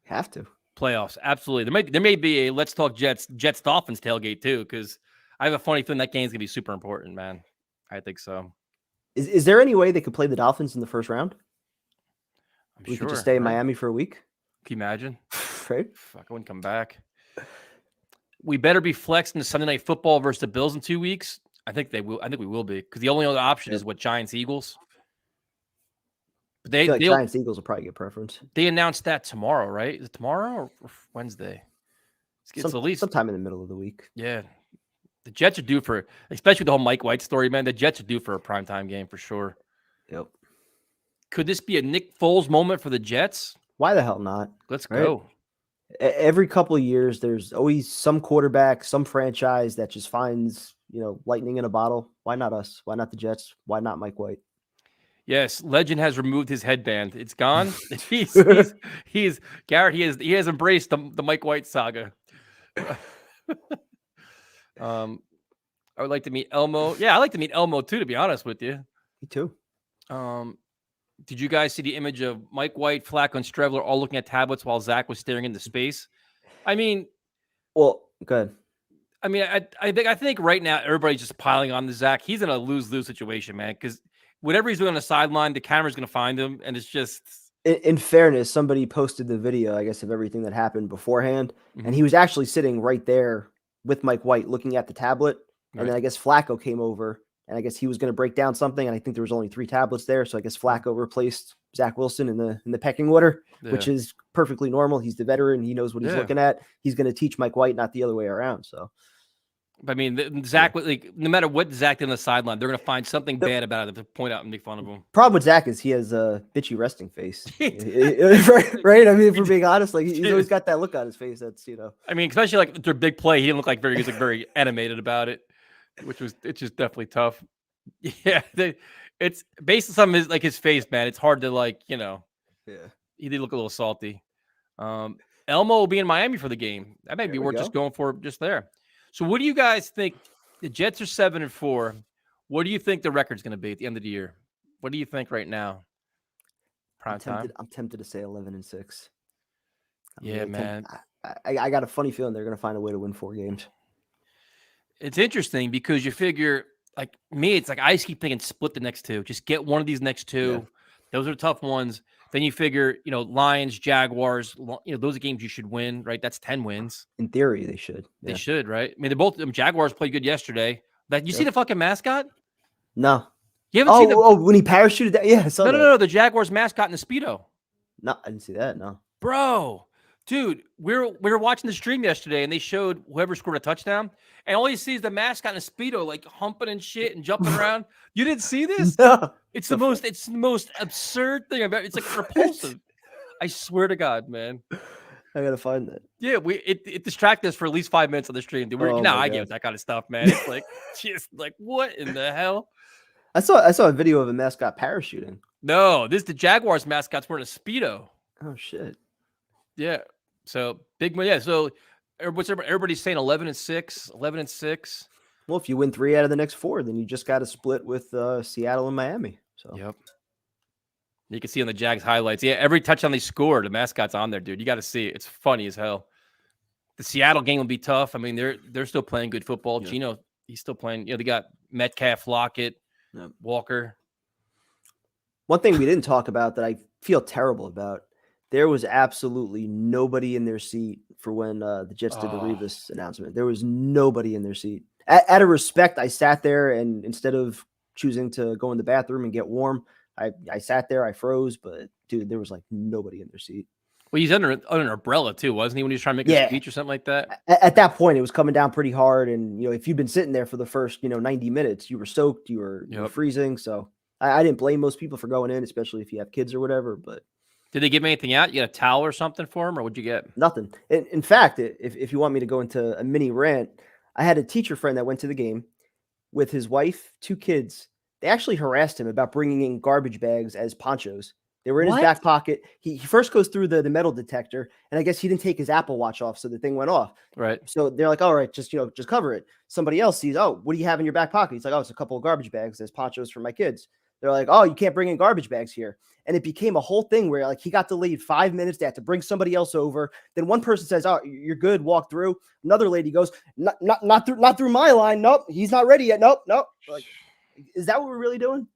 Have to. Playoffs, absolutely. There may be a Let's Talk Jets Dolphins tailgate too, because I have a funny feeling that game's gonna be super important, man. I think so. Is there any way they could play the Dolphins in the first round? We could just stay in Miami for a week. Can you imagine? Right? Fuck, I wouldn't come back. We better be flexing the Sunday Night Football versus the Bills in 2 weeks. I think we will be, because the only other option is Giants Eagles. But Giants Eagles will probably get preference. They announced that tomorrow, right? Is it tomorrow or Wednesday? It's at least sometime in the middle of the week. Yeah. The Jets are due for, especially the whole Mike White story, man. The Jets are due for a primetime game for sure. Yep. Could this be a Nick Foles moment for the Jets? Why the hell not? Let's go. Every couple of years, there's always some quarterback, some franchise that just finds, lightning in a bottle. Why not us? Why not the Jets? Why not Mike White? Yes, Legend has removed his headband. It's gone. he's Garrett. He has embraced the Mike White saga. I would like to meet Elmo. Yeah, I like to meet Elmo too, to be honest with you. Me too. Did you guys see the image of Mike White, Flacco, and Strebler all looking at tablets while Zach was staring into space? I mean, well, good. I mean, I think right now everybody's just piling on to Zach. He's in a lose-lose situation, man, because whatever he's doing on the sideline, the camera's going to find him, and it's just. In fairness, somebody posted the video, I guess, of everything that happened beforehand, and he was actually sitting right there with Mike White looking at the tablet, and then I guess Flacco came over, and I guess he was going to break down something, and I think there was only 3 tablets there, so I guess Flacco replaced Zach Wilson in the pecking order, which is perfectly normal. He's the veteran. He knows what he's looking at. He's going to teach Mike White, not the other way around, so. I mean, Zach, no matter what Zach did on the sideline, they're going to find something bad about it to point out and make fun of him. Problem with Zach is he has a bitchy resting face. right? I mean, if we're being honest, he's always got that look on his face. That's, I mean, especially their big play, he didn't look like he was very animated about it, it's just definitely tough. Yeah, it's based on some of his face, man. It's hard to he did look a little salty. Elmo will be in Miami for the game. That may be worth just going for just there. So what do you guys think? The Jets are 7-4. What do you think the record's going to be at the end of the year? What do you think right now? I'm tempted to say 11-6. Yeah, man. I got a funny feeling they're going to find a way to win 4 games. It's interesting because you figure, me, it's I keep thinking split the next 2. Just get one of these next 2. Yeah. Those are tough ones. Then you figure, Lions, Jaguars, those are games you should win, right? That's 10 wins. In theory, they should. Yeah. They should, right? I mean, Jaguars played good yesterday. You see the fucking mascot? No. You haven't seen when he parachuted down? Yeah, I saw that. No, the Jaguars mascot in the Speedo. No, I didn't see that, no. Bro, Dude, we were watching the stream yesterday, and they showed whoever scored a touchdown, and all you see is the mascot in a Speedo, like humping and shit and jumping around. You didn't see this? No. It's the most absurd thing I've ever. It's like repulsive. I swear to God, man. I gotta find that. Yeah, it distracted us for at least 5 minutes on the stream. Dude. Oh Nah, my I God. get that kind of stuff, man. It's like just like what in the hell? I saw a video of a mascot parachuting. No, the Jaguars mascot's wearing a Speedo. Oh shit. Yeah. So big one. Yeah. So everybody's saying 11-6, 11-6. Well, if you win 3 out of the next 4, then you just got to split with Seattle and Miami. So Yep. You can see on the Jags highlights. Yeah, every touchdown they scored, the mascot's on there, dude. You got to see it. It's funny as hell. The Seattle game will be tough. I mean, they're still playing good football. Yeah. Gino, he's still playing. You know, they got Metcalf, Lockett, Yep. Walker. One thing we didn't talk about that I feel terrible about, there was absolutely nobody in their seat for when the Jets did the Oh. Revis announcement. There was nobody in their seat. Out of respect, I sat there, and instead of choosing to go in the bathroom and get warm, I sat there, I froze, but dude, there was like nobody in their seat. Well, he's under an umbrella too, wasn't he? When he was trying to make Yeah. a speech or something like that. At that point, it was coming down pretty hard, and if you'd been sitting there for the first 90 minutes, you were soaked, you were Yep. freezing. So I didn't blame most people for going in, especially if you have kids or whatever. But Did they give him anything out? You got a towel or something for him, or what'd you get? nothing. In fact, if you want me to go into a mini rant, I had a teacher friend that went to the game with his wife, 2 kids. They actually harassed him about bringing in garbage bags as ponchos. They were in What? his back pocket. He first goes through the metal detector, and I guess he didn't take his Apple Watch off, so the thing went off. Right. So they're like, all right, just cover it. Somebody else sees, oh, what do you have in your back pocket? He's like, oh, it's a couple of garbage bags. There's ponchos for my kids. They're like, oh, you can't bring in garbage bags here. And it became a whole thing where like he got delayed 5 minutes. They had to bring somebody else over. Then one person says, oh, you're good. Walk through. Another lady goes, not through my line. Nope. He's not ready yet. Nope. Like, is that what we're really doing?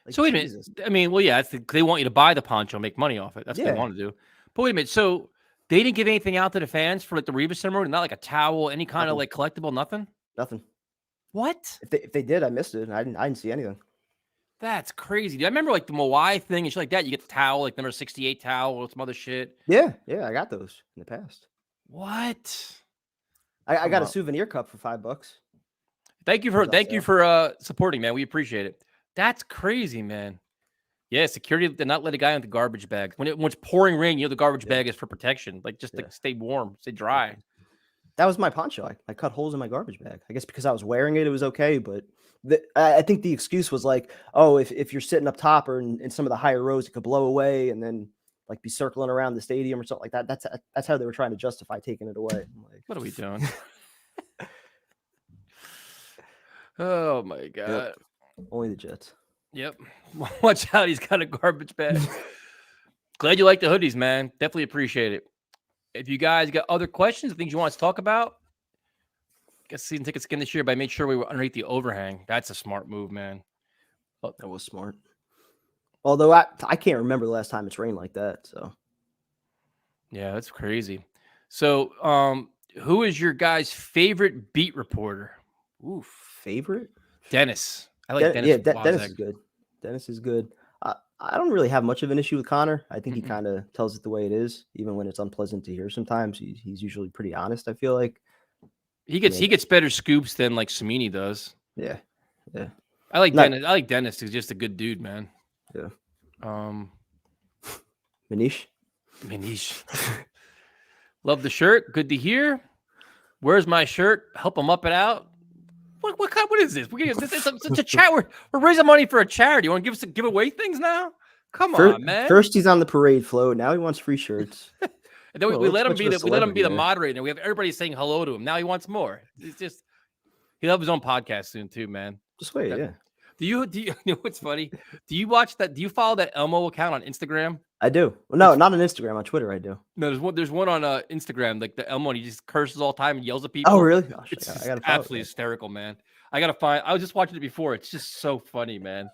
Like, So wait a minute. Jesus. I mean, well, yeah, they want you to buy the poncho, make money off it. That's what they Yeah. want to do. But wait a minute. So they didn't give anything out to the fans for like the Revis ceremony, not like a towel, any kind of Nothing. like collectible, nothing. Nothing. What? If they did, I missed it. I didn't see anything. That's crazy. Dude. I remember like the Moai thing and shit like that. You get the towel, like number 68 towel or some other shit. Yeah, I got those in the past. What? I got a Wow. souvenir cup for $5. Thank you for supporting, man. We appreciate it. That's crazy, man. Yeah, security did not let a guy in the garbage bag. When it's pouring rain, the garbage bag is for protection, like just to stay warm, stay dry. That was my poncho. I cut holes in my garbage bag. I guess because I was wearing it, it was okay. But I think the excuse was like, oh, if you're sitting up top or in some of the higher rows, it could blow away and then like be circling around the stadium or something like that. That's how they were trying to justify taking it away. I'm like, What are we doing? Oh my god. only the Jets. Yep. Watch out, he's got a garbage bag. Glad you like the hoodies, man. Definitely appreciate it. If you guys got other questions, things you want us to talk about, get season tickets again this year, but I made sure we were underneath the overhang. That's a smart move, man. That was smart. Although I can't remember the last time it's rained like that. So Yeah, that's crazy. So, who is your guys' favorite beat reporter? Ooh, favorite? Dennis. I like Dennis. Yeah, Wozniak. Dennis is good. Dennis is good. I don't really have much of an issue with Connor. I think he kind of tells it the way it is, even when it's unpleasant to hear. Sometimes he's usually pretty honest. I feel like He gets better scoops than like Samini does. yeah. I like Not- Dennis. I like Dennis. He's just a good dude, man. Yeah. Manish. Manish. Love the shirt. Good to hear. Where's my shirt? Help him up and out. What is this? It's a chat. We're raising money for a charity. You want to give away things now? Come on, man. First he's on the parade float. Now he wants free shirts. And then we Well, let him let's be put a we let him be celebrity the there. moderator. We have everybody saying hello to him. Now he wants more. It's just he'll have his own podcast soon too, man. Just wait, yeah. Do you you know what's funny? Do you watch that? Do you follow that Elmo account on Instagram? I do. Well, no, not on Instagram. On Twitter, I do. No, there's one on Instagram, like the Elmo, and he just curses all the time and yells at people. Oh, really? Gosh, It's I just gotta follow absolutely that. hysterical, man. I was just watching it before. It's just so funny, man.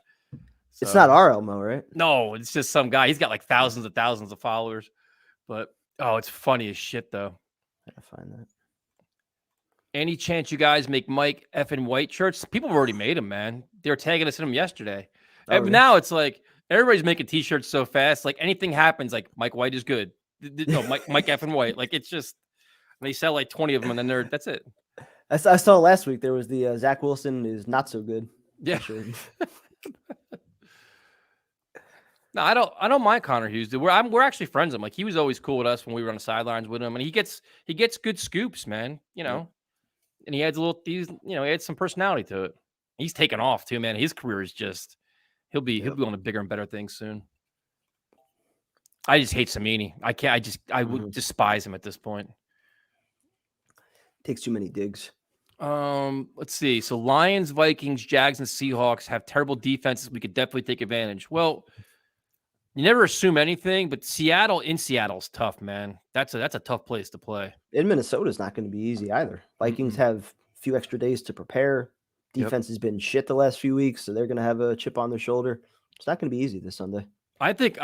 It's So- not our Elmo, right? No, it's just some guy. He's got like thousands of followers, but it's funny as shit though. I gotta find that. Any chance you guys make Mike effing White shirts? People have already made them, man. They were tagging us in them yesterday. Oh, And really? now it's like everybody's making t-shirts so fast. Like anything happens, like Mike White is good. No, Mike F. and White. Like, it's just, they sell like 20 of them and then that's it. I saw last week there was the Zach Wilson is not so good. Yeah. Sure. No, I don't mind Connor Hughes. Dude. We're actually friends. Like, he was always cool with us when we were on the sidelines with him, and he gets good scoops, man. You know, and he adds he adds some personality to it. He's taken off too, man. His career is just he'll be on to bigger and better things soon. I just hate Samini. I would despise him at this point. Takes too many digs. Let's see. So Lions, Vikings, Jags, and Seahawks have terrible defenses. We could definitely take advantage. Well, you never assume anything, but Seattle is tough, man. That's a tough place to play. In Minnesota is not going to be easy either. Vikings have a few extra days to prepare. Defense has been shit the last few weeks, so they're going to have a chip on their shoulder. It's not going to be easy this Sunday. I think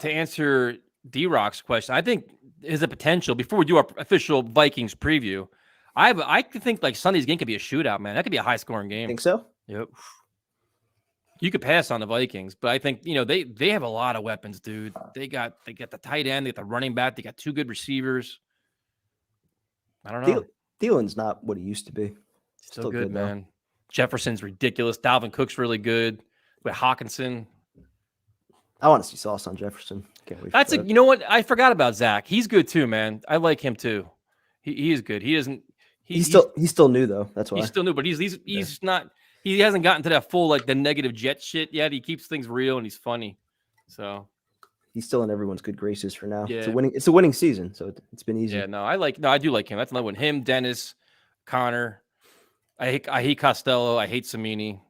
to answer D-Rock's question, I think there's a potential before we do our official Vikings preview. I think like Sunday's game could be a shootout, man. That could be a high scoring game. Think so? Yep. You could pass on the Vikings, but I think they have a lot of weapons, dude. They got the tight end, they got the running back, they got two good receivers. I don't know. Thielen's not what he used to be. Still good, man. Jefferson's ridiculous. Dalvin Cook's really good. With Hawkinson. I want to see sauce on Jefferson. Can't wait. That's you know what? I forgot about Zach. He's good too, man. I like him too. He is good. He isn't. He's still new though. That's why he's still new, but he's not. He hasn't gotten to that full like the negative jet shit yet. He keeps things real and he's funny. So he's still in everyone's good graces for now. Yeah. It's a winning season, so it's been easy. Yeah, I do like him. That's another one. Him, Dennis, Connor. I hate Costello. I hate Samini.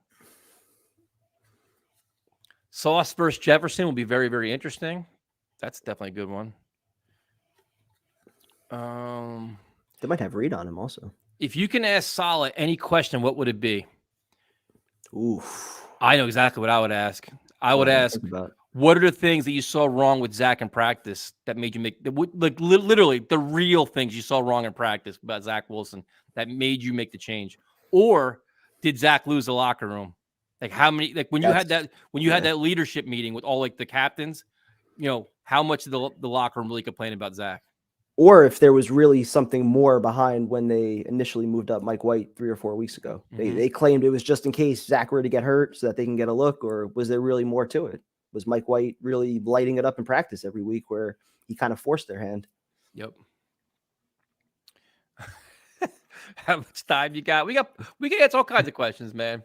Sauce versus Jefferson will be very, very interesting. That's definitely a good one. They might have Reed on him also. If you can ask Saleh any question, what would it be? Oof. I know exactly what I would ask. I would ask, what are the things that you saw wrong with Zach in practice that made you like literally the real things you saw wrong in practice about Zach Wilson that made you make the change? Or did Zach lose the locker room? Like how many, like when you had that leadership meeting with all like the captains, how much did the locker room really complain about Zach? Or if there was really something more behind when they initially moved up Mike White 3 or 4 weeks ago. They claimed it was just in case Zach were to get hurt so that they can get a look, or was there really more to it? Was Mike White really lighting it up in practice every week where he kind of forced their hand? Yep. How much time you got? We can answer all kinds of questions, man.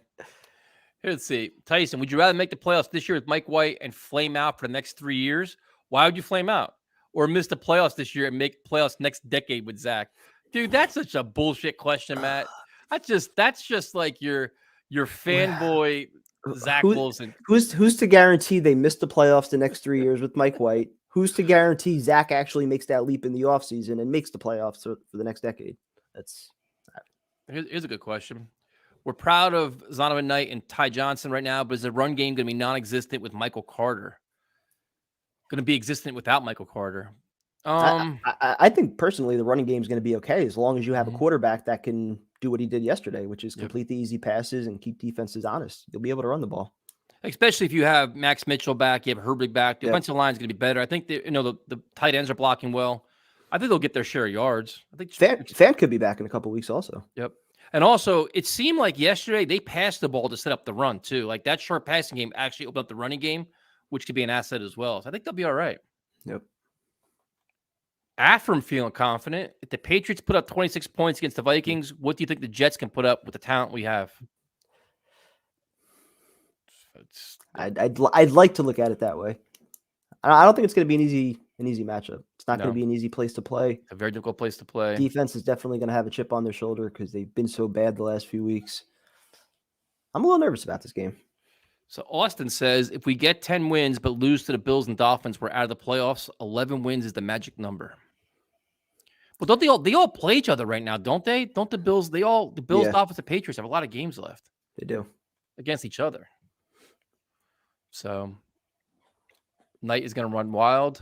Here, let's see. Tyson, would you rather make the playoffs this year with Mike White and flame out for the next 3 years? Why would you flame out? Or miss the playoffs this year and make playoffs next decade with Zach? Dude, that's such a bullshit question, Matt. That's just like your fanboy Zach Wilson. Who's to guarantee they miss the playoffs the next 3 years with Mike White? Who's to guarantee Zach actually makes that leap in the offseason and makes the playoffs for the next decade? Here's a good question. We're proud of Zonovan Knight and Ty Johnson right now, but is the run game going to be non-existent with Michael Carter? Going to be existent without Michael Carter? I think personally the running game is going to be okay as long as you have a quarterback that can do what he did yesterday, which is complete the easy passes and keep defenses honest. You'll be able to run the ball. Especially if you have Max Mitchell back, you have Herbig back. The offensive line is going to be better. I think the tight ends are blocking well. I think they'll get their share of yards. I think Fant could be back in a couple of weeks also. Yep. And also, it seemed like yesterday they passed the ball to set up the run too. Like that short passing game actually opened up the running game, which could be an asset as well. So I think they'll be all right. Yep. After I'm feeling confident, if the Patriots put up 26 points against the Vikings, what do you think the Jets can put up with the talent we have? I'd like to look at it that way. I don't think it's going to be an easy matchup. It's not going to be an easy place to play. A very difficult place to play. Defense is definitely going to have a chip on their shoulder because they've been so bad the last few weeks. I'm a little nervous about this game. So Austin says, if we get 10 wins but lose to the Bills and Dolphins, we're out of the playoffs. 11 wins is the magic number. Well, don't they all play each other right now, don't they? Don't the Bills, Dolphins, and Patriots have a lot of games left. They do. Against each other. So Knight is going to run wild.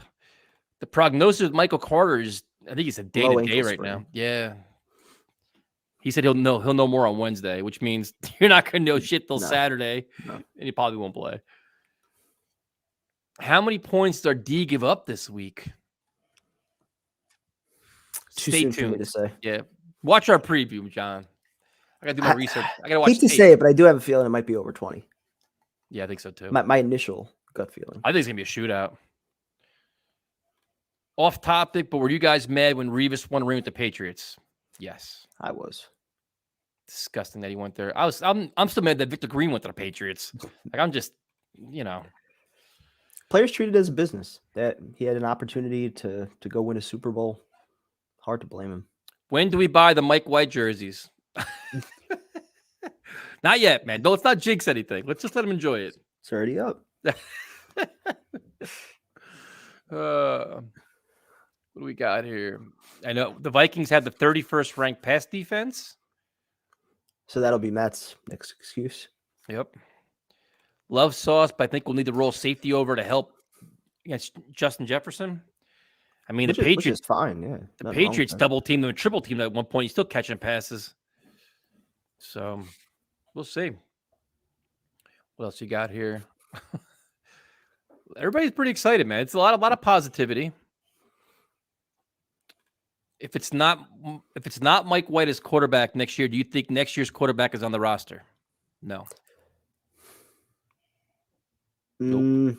The prognosis with Michael Carter is, I think he's a day-to-day right now. Yeah. He said he'll know more on Wednesday, which means you're not going to know shit till Saturday, and he probably won't play. How many points did our D give up this week? Too Stay soon for me to tuned. say. Yeah. Watch our preview, John. I got to do my research. I got to watch Hate to tape. say it, but I do have a feeling it might be over 20. Yeah, I think so too. My initial gut feeling. I think it's going to be a shootout. Off topic, but were you guys mad when Revis won a ring with the Patriots? Yes. I was. Disgusting that he went there. I'm still mad that Victor Green went to the Patriots. Like, I'm just, Players treated it as a business. That he had an opportunity to go win a Super Bowl. Hard to blame him. When do we buy the Mike White jerseys? Not yet, man. Let's not jinx anything. Let's just let him enjoy it. It's already up. What do we got here? I know the Vikings had the 31st ranked pass defense. So that'll be Matt's next excuse. Yep. Love Sauce, but I think we'll need to roll safety over to help against Justin Jefferson. I mean, Which Patriots is fine, yeah. The Patriots double teamed them and triple teamed at one point. He's still catching passes. So we'll see. What else you got here? Everybody's pretty excited, man. It's a lot of positivity. If it's not Mike White as quarterback next year, do you think next year's quarterback is on the roster? No. Nope.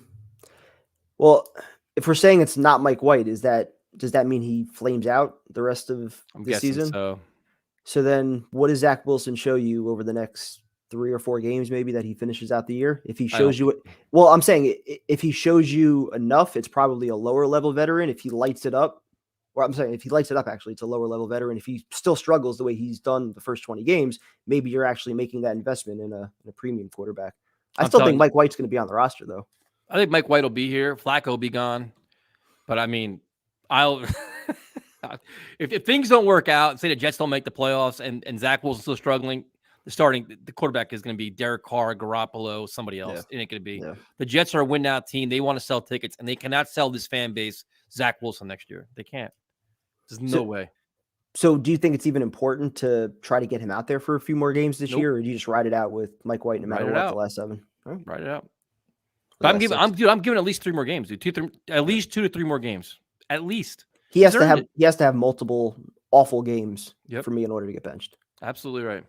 Well, if we're saying it's not Mike White, does that mean he flames out the rest of the season? So then what does Zach Wilson show you over the next 3 or 4 games, maybe, that he finishes out the year? If he shows you well, I'm saying if he shows you enough, it's probably a lower level veteran. If he lights it up, or I'm saying if he lights it up, actually, it's a lower level veteran. If he still struggles the way he's done the first 20 games, maybe you're actually making that investment in a premium quarterback. I still think Mike White's going to be on the roster, though. I think Mike White will be here. Flacco will be gone. But I mean, if things don't work out, say the Jets don't make the playoffs and Zach Wilson's still struggling, the quarterback is going to be Derek Carr, Garoppolo, somebody else. It ain't going to be. Yeah. The Jets are a win now team. They want to sell tickets, and they cannot sell this fan base Zach Wilson next year. They can't. There's no way. So do you think it's even important to try to get him out there for a few more games this year, or do you just ride it out with Mike White no matter what the last 7? Right. Ride it out. But I'm giving at least 3 more games, dude. At least 2 to 3 more games. At least. He has to have multiple awful games for me in order to get benched. Absolutely right.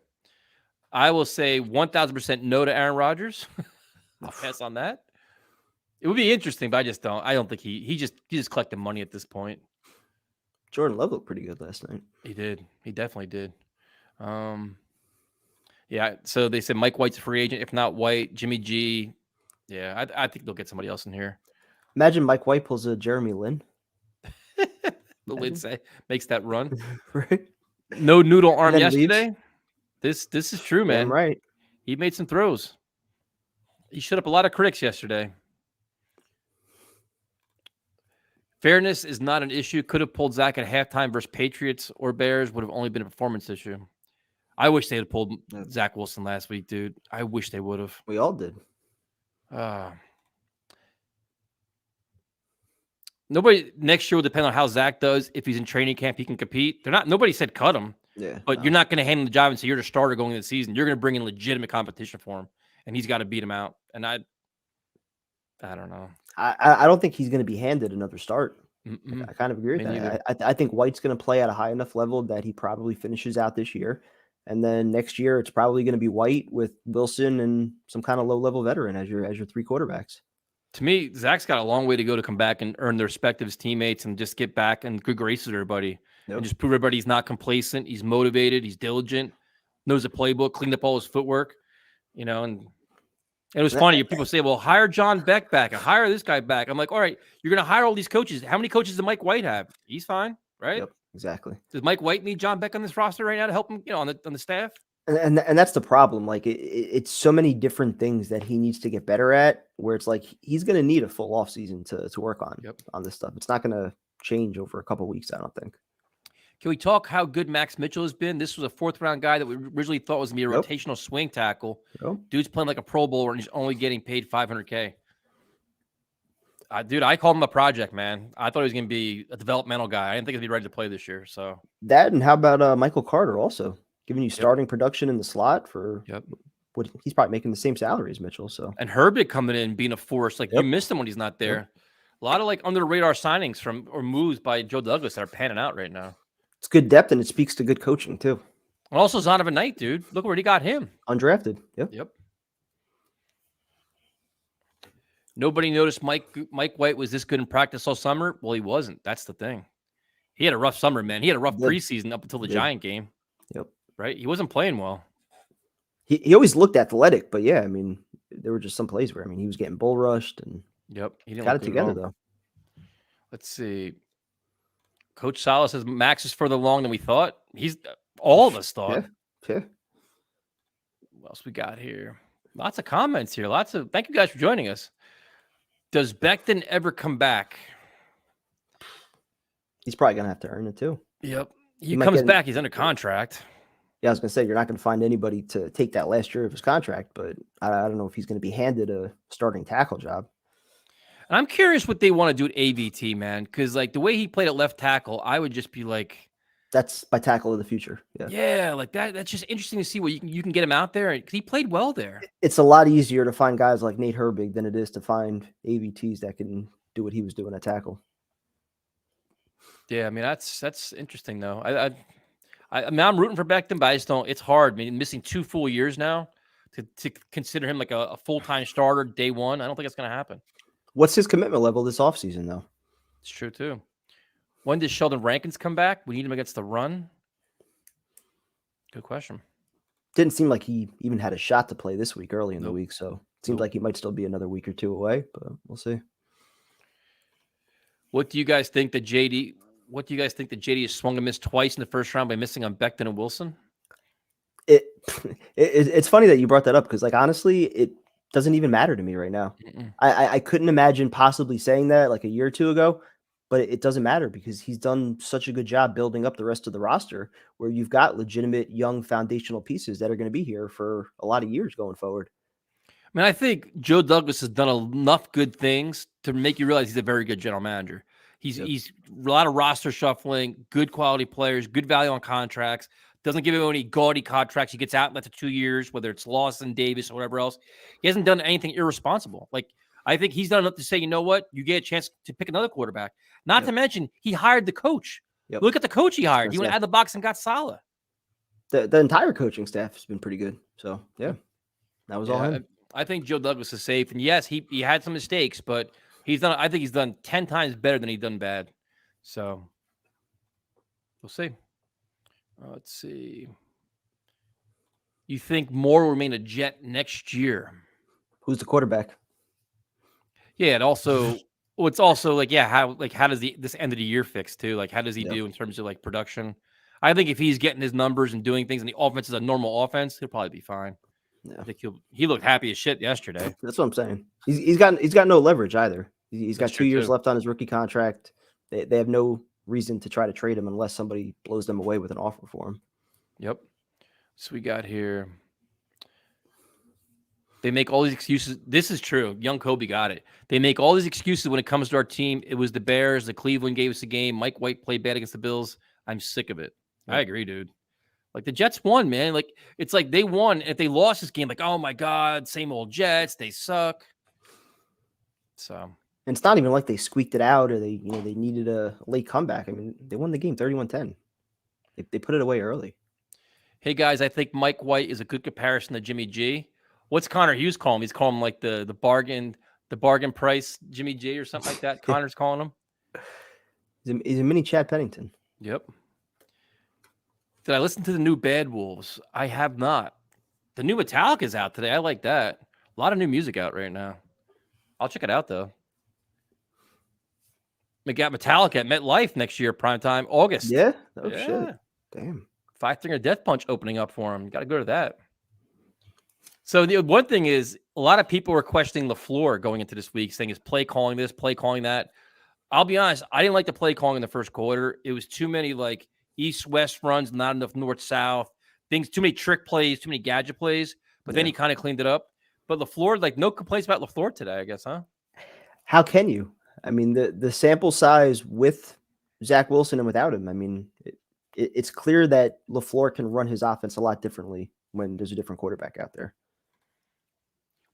I will say 1,000% no to Aaron Rodgers. I'll pass on that. It would be interesting, but I don't think he just collected money at this point. Jordan Love looked pretty good last night. He did. He definitely did. Yeah. So they said Mike White's a free agent. If not White, Jimmy G. Yeah, I think they'll get somebody else in here. Imagine Mike White pulls a Jeremy Lin. The Lin makes that run. Right. No noodle arm yesterday. Leaves. This is true, man. Damn right. He made some throws. He shut up a lot of critics yesterday. Fairness is not an issue. Could have pulled Zach at halftime versus Patriots or Bears. Would have only been a performance issue. I wish they had pulled Zach Wilson last week, dude. I wish they would have. We all did. Nobody next year will depend on how Zach does. If he's in training camp, he can compete. Nobody said cut him. Yeah. But you're not going to hand him the job and say you're the starter going into the season. You're going to bring in legitimate competition for him, and he's got to beat him out. And I don't know. I don't think he's going to be handed another start. I kind of agree with that. I think White's going to play at a high enough level that he probably finishes out this year. And then next year, it's probably going to be White with Wilson and some kind of low-level veteran as your 3 quarterbacks. To me, Zach's got a long way to go to come back and earn the respect of his teammates and just get back and good graces with everybody. Yep. And just prove everybody he's not complacent. He's motivated. He's diligent. Knows the playbook. Cleaned up all his footwork. And it was funny. People say, well, hire John Beck back and hire this guy back. I'm like, all right, you're going to hire all these coaches. How many coaches does Mike White have? He's fine, right? Yep, exactly. Does Mike White need John Beck on this roster right now to help him, on the staff? And that's the problem. Like it's so many different things that he needs to get better at, where it's like he's going to need a full off season to work on this stuff. It's not going to change over a couple of weeks, I don't think. Can we talk how good Max Mitchell has been? This was a 4th-round guy that we originally thought was going to be a rotational swing tackle. Dude's playing like a Pro Bowler, and he's only getting paid $500K. Dude, I called him a project, man. I thought he was going to be a developmental guy. I didn't think he'd be ready to play this year. So that, and how about Michael Carter also? Giving you starting production in the slot for what he's probably making the same salary as Mitchell. So, and Herbig coming in being a force, like you missed him when he's not there. A lot of like under the radar signings or moves by Joe Douglas that are panning out right now. It's good depth, and it speaks to good coaching too. And also Zonovan Knight, dude. Look where he got him. Undrafted. Yep. Yep. Nobody noticed Mike White was this good in practice all summer. Well, he wasn't. That's the thing. He had a rough summer, man. He had a rough preseason up until the Giant game. Yep. Right? He wasn't playing well. He always looked athletic, but yeah, I mean, there were just some plays where he was getting bull rushed and yep, he didn't got it together though. Let's see. Coach Salah says Max is further along than we thought. He's all of us thought. Yeah. What else we got here? Lots of comments here. Thank you guys for joining us. Does Becton ever come back? He's probably gonna have to earn it too. Yep. He comes back, he's under contract. Yeah, I was gonna say you're not gonna find anybody to take that last year of his contract, but I don't know if he's gonna be handed a starting tackle job. And I'm curious what they want to do at AVT, man, because like the way he played at left tackle, I would just be like, that's my tackle of the future. Yeah, like that. That's just interesting to see what you can get him out there, because he played well there. It's a lot easier to find guys like Nate Herbig than it is to find AVTs that can do what he was doing at tackle. Yeah, I mean that's interesting though. I mean, I'm rooting for Becton, but I just don't. It's hard. I mean, missing 2 full years now to consider him like a full-time starter day one. I don't think it's going to happen. What's his commitment level this offseason, though? It's true too. When does Sheldon Rankins come back? We need him against the run. Good question. Didn't seem like he even had a shot to play this week early in the week, so it seems like he might still be another week or two away, but we'll see. What do you guys think that JD has swung and missed twice in the first round by missing on Becton and Wilson? It's funny that you brought that up, because like honestly, it doesn't even matter to me right now. I couldn't imagine possibly saying that like a year or two ago, but it doesn't matter because he's done such a good job building up the rest of the roster where you've got legitimate young foundational pieces that are going to be here for a lot of years going forward. I mean, I think Joe Douglas has done enough good things to make you realize he's a very good general manager. He's a lot of roster shuffling, good quality players, good value on contracts. Doesn't give him any gaudy contracts. He gets out after 2 years, whether it's Lawson, Davis, or whatever else. He hasn't done anything irresponsible. Like, I think he's done enough to say, you know what? You get a chance to pick another quarterback. Not to mention, he hired the coach. Look at the coach he hired. He went out of the box and got Salah. The entire coaching staff has been pretty good. So, yeah, that was all him. I think Joe Douglas is safe. And, yes, he had some mistakes, but I think he's done 10 times better than he's done bad. So, we'll see. Let's see. You think Moore will remain a Jet next year? Who's the quarterback? Yeah, and also, it's also like, how does this end of the year fix too? Like, how does he do in terms of like production? I think if he's getting his numbers and doing things, and the offense is a normal offense, he'll probably be fine. Yeah. I think he looked happy as shit yesterday. That's what I'm saying. He's got no leverage either. He's got 2 years left on his rookie contract. They have no reason to try to trade him unless somebody blows them away with an offer for him. Yep. So we got here. They make all these excuses. This is true. Young Kobe got it. They make all these excuses when it comes to our team. It was the Bears. The Cleveland gave us a game. Mike White played bad against the Bills. I'm sick of it. I agree, dude. Like, the Jets won, man. Like, it's like they won. If they lost this game, like, oh my God, same old Jets. They suck. So. And it's not even like they squeaked it out or they needed a late comeback. I mean, they won the game 31-10. They put it away early. Hey guys, I think Mike White is a good comparison to Jimmy G. What's Connor Hughes calling him? He's calling him like the bargain price Jimmy G or something like that. Connor's calling him. He's a mini Chad Pennington. Yep. Did I listen to the new Bad Wolves? I have not. The new Metallica is out today. I like that. A lot of new music out right now. I'll check it out though. We got Metallica at MetLife next year, primetime, August. Yeah? Oh, shit. Damn. Five Finger Death Punch opening up for him. Got to go to that. So the one thing is, a lot of people were questioning LaFleur going into this week, saying is play calling this, play calling that. I'll be honest, I didn't like the play calling in the first quarter. It was too many like east-west runs, not enough north-south things, too many trick plays, too many gadget plays. But then he kind of cleaned it up. But LaFleur, like, no complaints about LaFleur today, I guess, huh? How can you? I mean, the sample size with Zach Wilson and without him, I mean, it's clear that LaFleur can run his offense a lot differently when there's a different quarterback out there.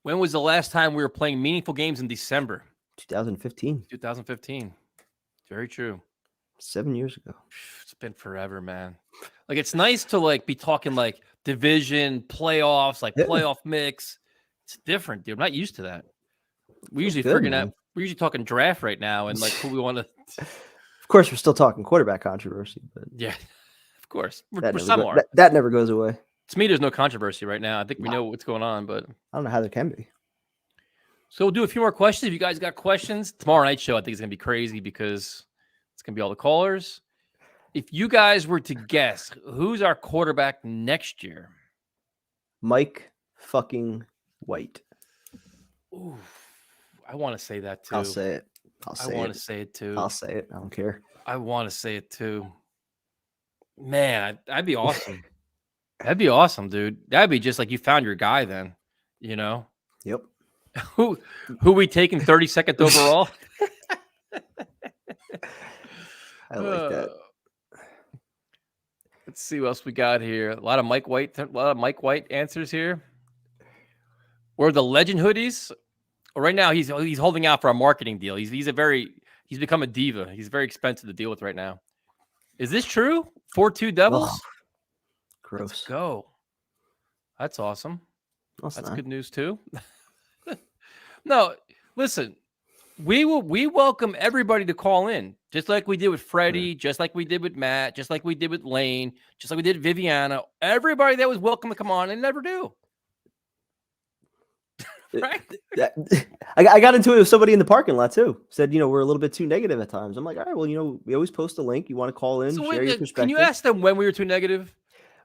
When was the last time we were playing meaningful games in December? 2015. 2015. Very true. 7 years ago. It's been forever, man. Like it's nice to like be talking like division, playoffs, like Yeah. playoff mix. It's different, dude. I'm not used to that. We usually good, figuring man. out. We're usually talking draft right now and like who we want to. Of course, we're still talking quarterback controversy, but Yeah, of course. We're that, some never are. that never goes away. To me, there's no controversy right now. I think we know what's going on, but I don't know how there can be. so we'll do a few more questions. If you guys got questions, tomorrow night show I think is gonna be crazy because it's gonna be all the callers. If you guys were to guess who's our quarterback next year, Mike fucking White. ooh, I want to say that too. I'll say it. I want to say it too. I'll say it. I don't care. I want to say it too. Man, that'd be awesome. That'd be awesome, dude. That'd be just like you found your guy then, you know? Yep. Who we taking 32nd overall? I like that. Let's see what else we got here. A lot of Mike White answers here. Or the Legend hoodies. Well, right now he's holding out for a marketing deal. He's become a diva. He's very expensive to deal with right now. Is this true? 4-2 Devils? Oh, gross. Let's go. That's awesome. No, it's That's not. good news too. No, listen, we welcome everybody to call in, just like we did with Freddie, just like we did with Matt, just like we did with Lane, just like we did Viviana. Everybody that was welcome to come on and never do. Right? I got into it with somebody in the parking lot too. Said, we're a little bit too negative at times. I'm like, all right, well, we always post a link. You want to call in, So share your wait, perspective. can you ask them when we were too negative?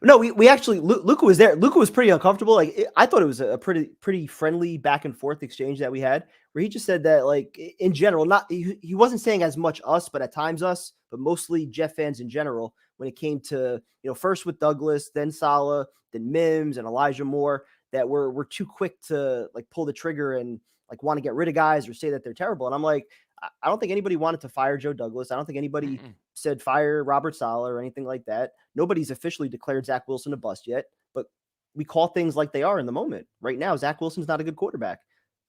No, we actually Luca was there. Luca was pretty uncomfortable. Like I thought it was a pretty friendly back and forth exchange that we had, where he just said that like in general, not he wasn't saying as much us, but at times us, but mostly Jeff fans in general. When it came to first with Douglas, then Saleh, then Mims and Elijah Moore, that we're too quick to like pull the trigger and like want to get rid of guys or say that they're terrible. And I'm like, I don't think anybody wanted to fire Joe Douglas. I don't think anybody said fire Robert Saleh or anything like that. Nobody's officially declared Zach Wilson a bust yet, but we call things like they are in the moment. Right now, Zach Wilson's not a good quarterback.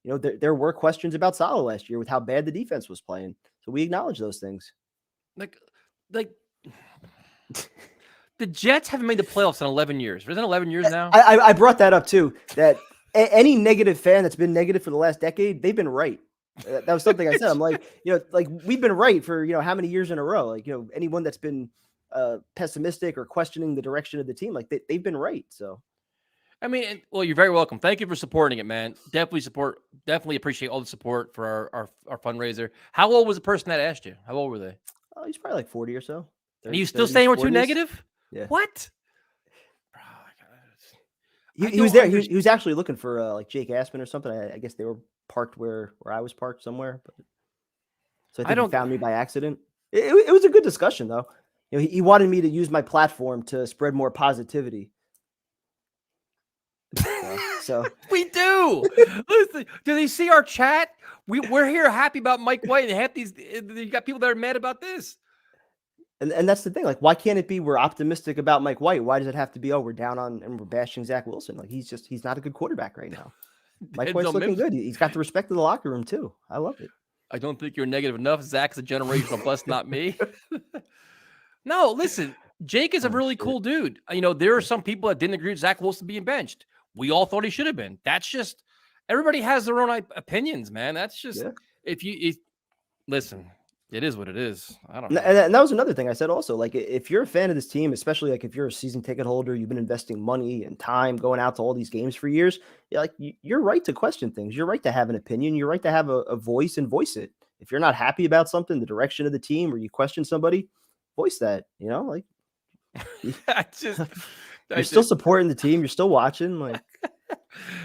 There were questions about Saleh last year with how bad the defense was playing. So we acknowledge those things. Like the Jets haven't made the playoffs in 11 years. Is it 11 years now? I brought that up too, that any negative fan that's been negative for the last decade, they've been right. That was something I said. I'm like, like we've been right for, how many years in a row? Like, anyone that's been pessimistic or questioning the direction of the team, like they've been right. So, I mean, well, you're very welcome. Thank you for supporting it, man. Definitely appreciate all the support for our fundraiser. How old was the person that asked you? How old were they? Oh, he's probably like 40 or so. And you still saying we're too 40s. negative? Yeah. What? He was there. He was actually looking for like Jake Aspen or something. I guess they were parked where I was parked somewhere. But so I think he found me by accident. It was a good discussion though. He wanted me to use my platform to spread more positivity. So we do. Listen, do they see our chat? We're here happy about Mike White, and half these you got people that are mad about this. And that's the thing. Like, why can't it be we're optimistic about Mike White? Why does it have to be we're down on and we're bashing Zach Wilson? Like he's not a good quarterback right now. Mike White's looking good. He's got the respect of the locker room too. I love it. I don't think you're negative enough. Zach's a generational bust, not me. No, listen, Jake is a really cool dude. There are some people that didn't agree with Zach Wilson being benched. We all thought he should have been. That's just everybody has their own opinions, man. That's just if listen. It is what it is. I don't know. And that was another thing I said also. Like, if you're a fan of this team, especially like if you're a season ticket holder, you've been investing money and time going out to all these games for years. You're right to question things. You're right to have an opinion. You're right to have a voice and voice it. If you're not happy about something, the direction of the team, or you question somebody, voice that. Like you're still supporting the team. You're still watching. Like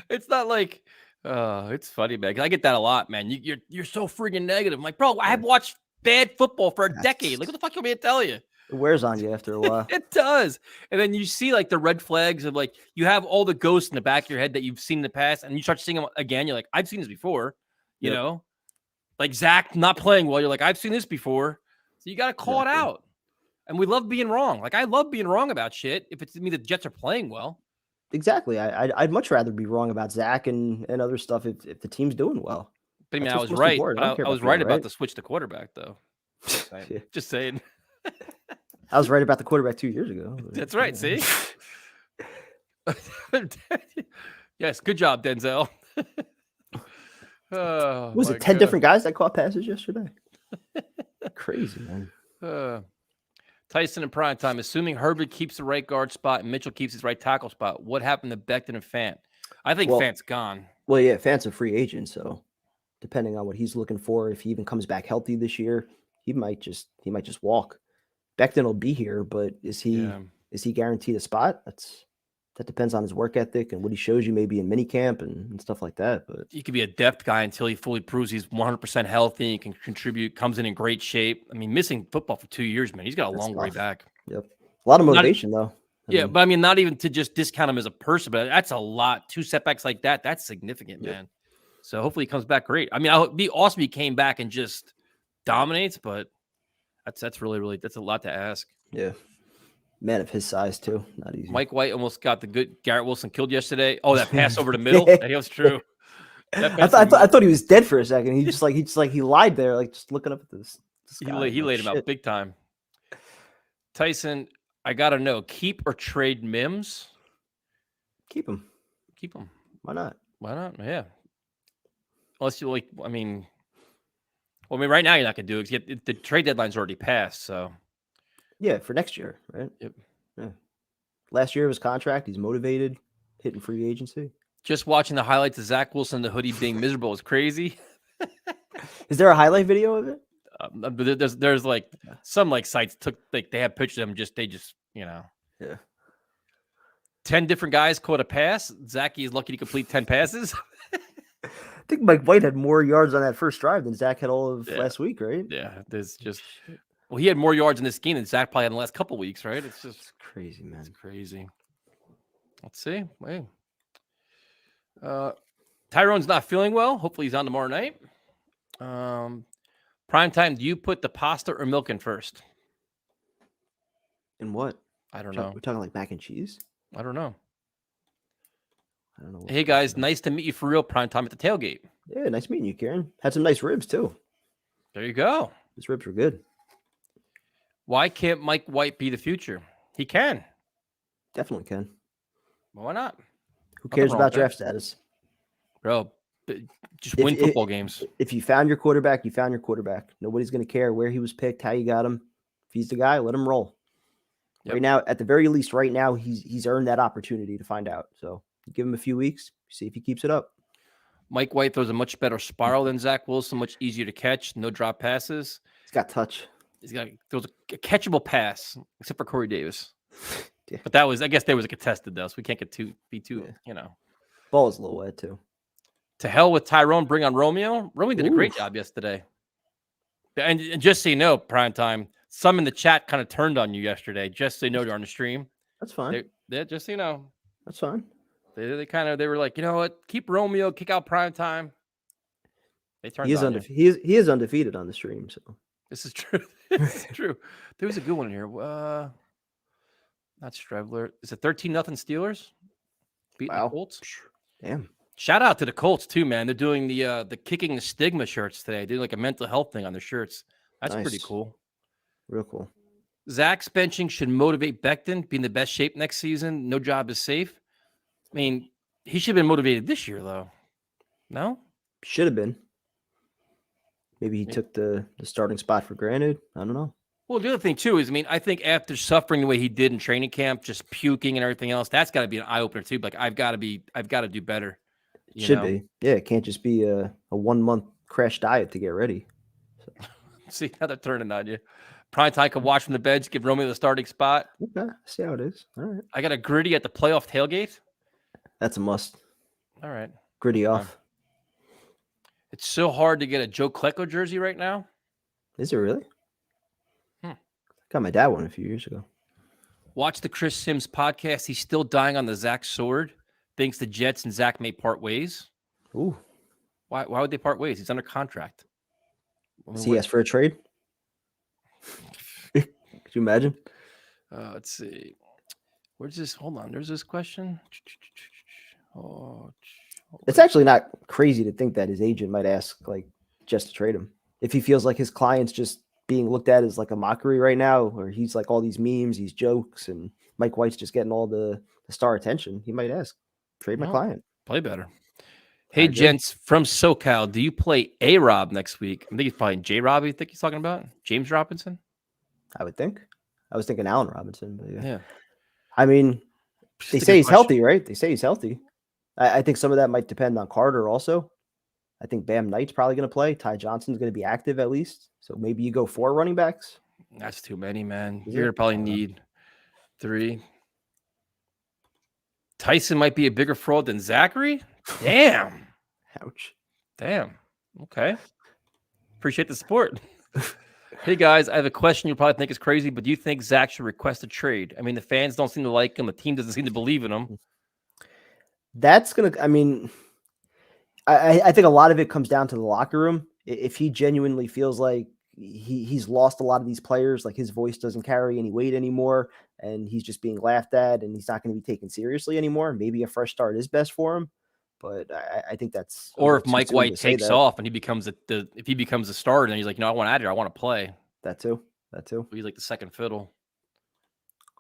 it's not like. It's funny, man. I get that a lot, man. You're so freaking negative. I'm like, bro, I have watched bad football for a decade. Like, what the fuck you want me to tell you? It wears on you after a while. It does. And then you see like the red flags of like, you have all the ghosts in the back of your head that you've seen in the past, and you start seeing them again. You're like, I've seen this before, you know, like Zach not playing well. You're like, I've seen this before. So you got to call it out. And we love being wrong. Like, I love being wrong about shit if it's me the Jets are playing well. Exactly. I'd much rather be wrong about Zach and other stuff if the team's doing well. But I mean, I was right. I was right about the switch to quarterback, though. Just saying. I was right about the quarterback 2 years ago. That's right. See? Yes. Good job, Denzel. Oh, Was my it 10 God. different guys that caught passes yesterday? Crazy, man. Tyson in prime time. Assuming Herbert keeps the right guard spot and Mitchell keeps his right tackle spot, what happened to Becton and Fant? I think Well- Fant's gone. Well, yeah, Fant's a free agent, so depending on what he's looking for, if he even comes back healthy this year, he might just walk. Becton will be here, but is he guaranteed a spot? That depends on his work ethic and what he shows you maybe in minicamp and stuff like that. But He could be a depth guy until he fully proves he's 100% healthy and can contribute, comes in great shape. I mean, missing football for 2 years, man. He's got a That's long way tough. back. Yep. A lot of motivation, though. Yeah, but I mean, not even to just discount him as a person, but that's a lot. 2 setbacks like that, that's significant, man. So hopefully he comes back great. I mean, it'd be awesome if he came back and just dominates, but that's really that's a lot to ask. Yeah. Man of his size, too. Not easy. Mike White almost got the good Garrett Wilson killed yesterday. Oh, that pass over the middle. That was true. I thought he was dead for a second. He lied there, like just looking up at this. He laid him out big time. Tyson, I gotta know, keep or trade Mims? Keep him. Keep him. Why not? Why not? Yeah. Unless you right now you're not gonna do it. The trade deadline's already passed. So yeah, for next year, right? Yep. Yeah. Last year of his contract, he's motivated, hitting free agency. Just watching the highlights of Zach Wilson in the hoodie being miserable is crazy. Is there a highlight video of it? But there's like some sites they have pictures of him Yeah. 10 different guys caught a pass. Zachy is lucky to complete 10 passes. I think Mike White had more yards on that first drive than Zach had all of last week, right? Yeah, there's just he had more yards in this game than Zach probably had in the last couple of weeks, right? It's just crazy, man. It's crazy. Let's see. Wait. Tyrone's not feeling well. Hopefully he's on tomorrow night. Prime time, do you put the pasta or milk in first? In what? I don't know. We're talking like mac and cheese? I don't know. I don't know. Hey guys, nice to meet you for real. Prime time at the tailgate. Yeah, nice meeting you, Karen. Had some nice ribs too. There you go. His ribs were good. Why can't Mike White be the future? He can. Definitely can. Well, why not? Who cares about draft status? Bro, just win football games. If you found your quarterback, you found your quarterback. Nobody's going to care where he was picked, how you got him. If he's the guy, let him roll. Yep. Right now, at the very least, right now, he's earned that opportunity to find out. So give him a few weeks, see if he keeps it up. Mike White throws a much better spiral than Zach Wilson, much easier to catch, no drop passes. He's got touch. Throws a catchable pass, except for Corey Davis. Yeah. But I guess there was a contested though, so we can't be too. Ball is a little wet too. To hell with Tyrone, bring on Romeo. Romeo did a great job yesterday. And just so you know, prime time, some in the chat kind of turned on you yesterday, just so you know during the stream. That's fine. They just so you know. That's fine. They were like, you know what? Keep Romeo, kick out prime time. They turned. He is undefeated on the stream. So this is true. This is true. There was a good one here. Not Strebler. Is it 13-0 Steelers? Beating the Colts. Damn. Shout out to the Colts too, man. They're doing the kicking the stigma shirts today. They're like a mental health thing on their shirts. That's pretty cool. Real cool. Zach's benching should motivate Becton, be in the best shape next season. No job is safe. I mean, he should have been motivated this year, though. No? Should have been. Maybe he took the starting spot for granted. I don't know. Well, the other thing, too, is, I think after suffering the way he did in training camp, just puking and everything else, that's got to be an eye-opener, too. Like, I've got to do better. Should be. Yeah, it can't just be a 1-month crash diet to get ready. So. See how they're turning on you. Prime time can watch from the bench, give Romeo the starting spot. Okay, see how it is. All right. I got a Gritty at the playoff tailgate. That's a must. All right. Gritty off. It's so hard to get a Joe Klecko jersey right now. Is it really? Got my dad one a few years ago. Watch the Chris Sims podcast. He's still dying on the Zach sword. Thinks the Jets and Zach may part ways. Ooh. Why would they part ways? He's under contract. He asked for a trade? Could you imagine? Let's see. Where's this? Hold on. There's this question. It's actually not crazy to think that his agent might ask, just to trade him. If he feels like his client's just being looked at as like a mockery right now, where he's like all these memes, these jokes, and Mike White's just getting all the star attention, he might ask, trade my Well, client. play better. I Hey, agree. gents from SoCal, do you play A-Rob next week? I think he's probably J-Rob. You think he's talking about James Robinson? I would think. I was thinking Allen Robinson, but yeah. Yeah. I mean, Just they a say good he's question. healthy, right? They say he's healthy. I think some of that might depend on Carter also. I think Bam Knight's probably going to play. Ty Johnson's going to be active at least. So maybe you go 4 running backs. That's too many, man. Is You're it? gonna probably need 3. Tyson might be a bigger fraud than Zachary. Damn. Ouch. Damn. Okay. Appreciate the support. Hey guys, I have a question. You'll probably think is crazy, but do you think Zach should request a trade? I mean, the fans don't seem to like him. The team doesn't seem to believe in him. That's going to, I mean, I think a lot of it comes down to the locker room. If he genuinely feels like he's lost a lot of these players, like his voice doesn't carry any weight anymore, and he's just being laughed at, and he's not going to be taken seriously anymore, maybe a fresh start is best for him. But I think that's Or a if little too Mike soon White to say takes that. off and he becomes if he becomes a starter, and he's like, no, I want out of here. I want to play. That too. That too. He's like the second fiddle.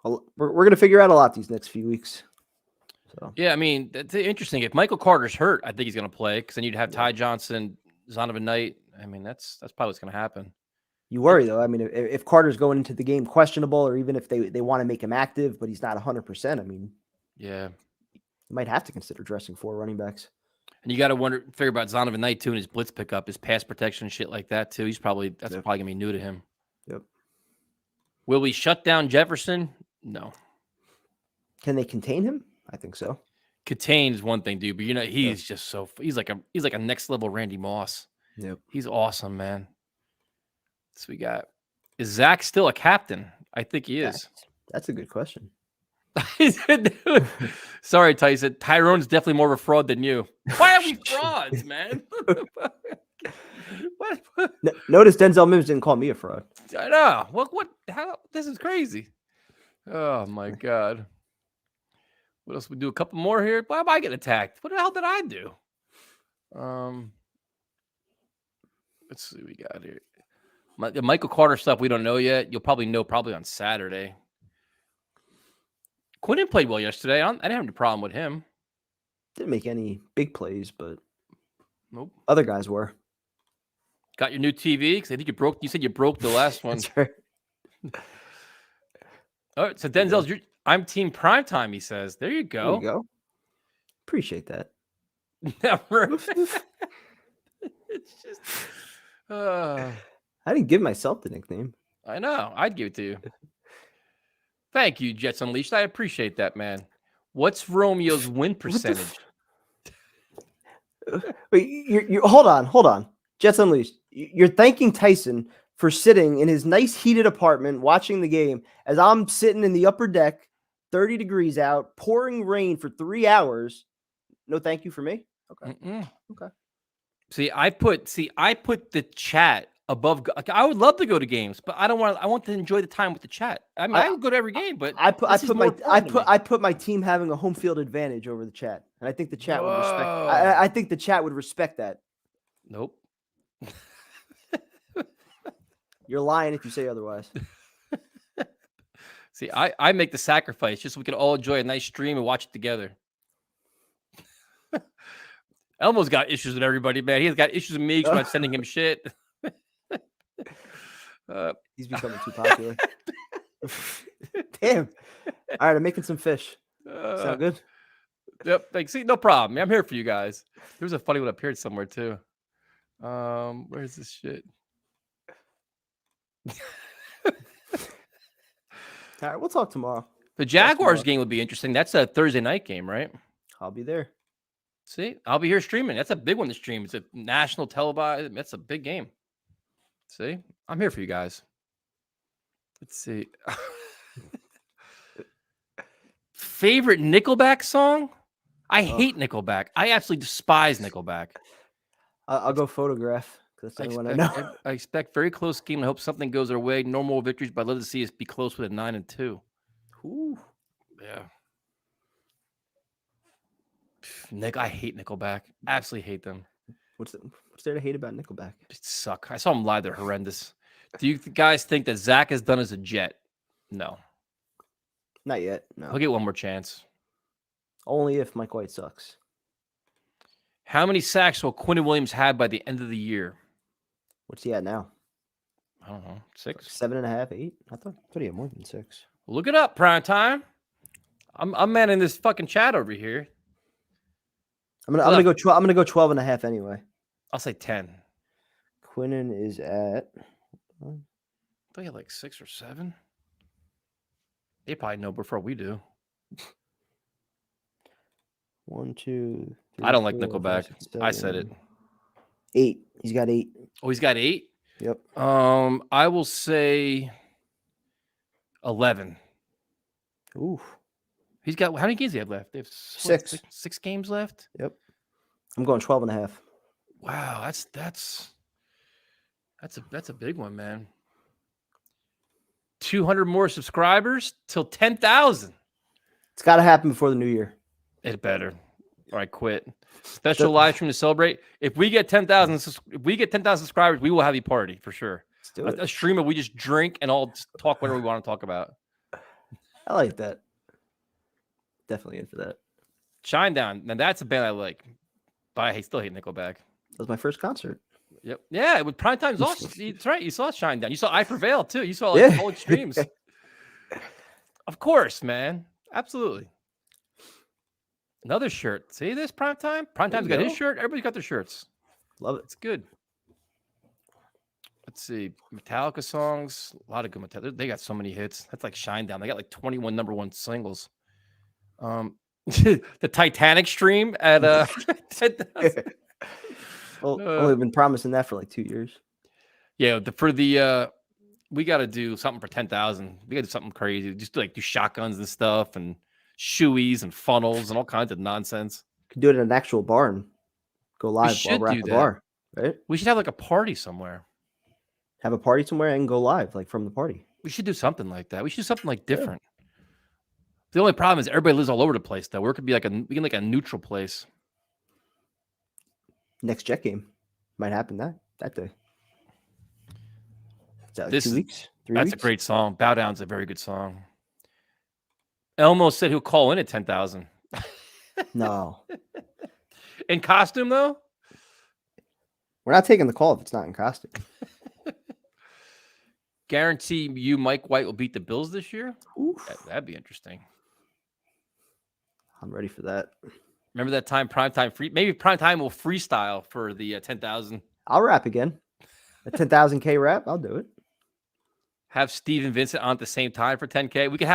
We're going to figure out a lot these next few weeks. So Yeah, I mean, that's interesting. If Michael Carter's hurt, I think he's going to play because then you'd have Yeah. Ty Johnson, Zonovan Knight. I mean, that's probably what's going to happen. you worry though. I mean, if Carter's going into the game questionable, or even if they want to make him active, but he's not 100%, I mean, Yeah. you might have to consider dressing 4 running backs. And you got to figure about Zonovan Knight too, and his blitz pickup, his pass protection, and shit like that too. That's Yep. probably gonna be new to him. Yep. Will we shut down Jefferson? No. Can they contain him? I think so. Contain is one thing, dude, but he's just he's like a next level Randy Moss. Yep. He's awesome, man. So we got, is Zach still a captain? I think he is. That's a good question. Sorry, Tyson. Tyrone's definitely more of a fraud than you. Why are we frauds, man? What? Notice Denzel Mims didn't call me a fraud. I know. What? How? This is crazy. Oh my god. What else? We do a couple more here. Why am I getting attacked? What the hell did I do? Let's see what we got here. The Michael Carter stuff we don't know yet. You'll probably know on Saturday. Quinnen played well yesterday. I didn't have any problem with him. Didn't make any big plays, but Nope. other guys were. Got your new TV? Because I think you said you broke the last one. That's right. All right. So Denzel's I'm team primetime, he says. There you There go. you go. Appreciate that. Never. It's just I didn't give myself the nickname. I know. I'd give it to you. Thank you, Jets Unleashed. I appreciate that, man. What's Romeo's win percentage? Wait, you hold on. Jets Unleashed. You're thanking Tyson for sitting in his nice heated apartment watching the game as I'm sitting in the upper deck, 30 degrees out, pouring rain for 3 hours. No thank you for me? Okay. Mm-mm. Okay. See, I put the chat above. I would love to go to games, but I don't want. I want to enjoy the time with the chat. I mean, I would go to every game, but I this is more important to me. put my team having a home field advantage over the chat, and I think the chat would respect. Whoa. I think the chat would respect that. Nope. You're lying if you say otherwise. See, I make the sacrifice just so we can all enjoy a nice stream and watch it together. Elmo's got issues with everybody, man. He's got issues with me because I'm not sending him shit. He's becoming too popular. Damn. All right, I'm making some fish. Sound good? Yep. Like, see, no problem. I'm here for you guys. There's a funny one up here somewhere too. Where's this shit? All right, we'll talk tomorrow. The Jaguars game would be interesting. That's a Thursday night game, right? I'll be there. See, I'll be here streaming. That's a big one to stream. It's a national televised. That's a big game. See, I'm here for you guys. Let's see. Favorite Nickelback song? I hate Nickelback. I absolutely despise Nickelback. I'll go Photograph. That's the only one I know. I expect very close game. I hope something goes our way. No more victories, but I'd love to see us be close with a 9-2. Ooh. Yeah. Nick, I hate Nickelback. Absolutely hate them. What's there to hate about Nickelback? They suck. I saw them live. They're horrendous. Do you guys think that Zach is done as a Jet? No. Not yet. No. He'll get one more chance. Only if Mike White sucks. How many sacks will Quinn Williams have by the end of the year? What's he at now? I don't know. 6? 7.5, 8? I thought he had more than 6. Look it up, prime time. I'm manning this fucking chat over here. I'm gonna go 12. I'm gonna go 12.5 anyway. I'll say 10. Quinnen is at. I thought he had like 6 or 7. They probably know before we do. 1, 2, 3. I don't like 4, Nickelback. 5, 6, I said it. 8. He's got 8. Oh, he's got 8? Yep. I will say 11. Ooh. He's got how many games do they have left? They have 6. 6 games left. Yep. I'm going 12.5. Wow, that's a big one, man. 200 more subscribers till 10,000. It's got to happen before the new year. It better. All right, quit. Special live stream to celebrate. If we get 10,000, subscribers, we will have a party for sure. Let's do it. A stream where we just drink and all just talk whatever we want to talk about. I like that. Definitely in for that. Shinedown. Now that's a band I like, but I still hate Nickelback. That was my first concert. Yep. Yeah, with Prime Time's awesome. That's right. You saw Shinedown. You saw I Prevail too. You saw like all extremes. Of course, man. Absolutely. Another shirt. See this Prime Time? Prime Time's got his shirt. Everybody's got their shirts. Love it. It's good. Let's see. Metallica songs. A lot of good Metallica. They got so many hits. That's like Shinedown. They got like 21 number 1 singles. The Titanic stream at Well, we've been promising that for like 2 years. Yeah, we got to do something for 10,000. We got to do something crazy. Just do shotguns and stuff and shoeies and funnels and all kinds of nonsense. Could do it in an actual bar and go live while we're at the bar, right? We should have like a party somewhere. Have a party somewhere and go live like from the party. We should do something like that. We should do something like different. Yeah. The only problem is everybody lives all over the place though. Where it could be like a neutral place. Next Jet game might happen that day. Is that like 2 weeks? 3 weeks? That's a great song. Bow Down's a very good song. Elmo said he'll call in at 10,000. No. In costume though? We're not taking the call if it's not in costume. Guarantee you Mike White will beat the Bills this year? That'd be interesting. I'm ready for that. Remember that time Primetime free? Maybe Primetime will freestyle for the 10,000. I'll rap again. A 10,000K rap. I'll do it. Have Steve and Vincent on at the same time for 10K. We could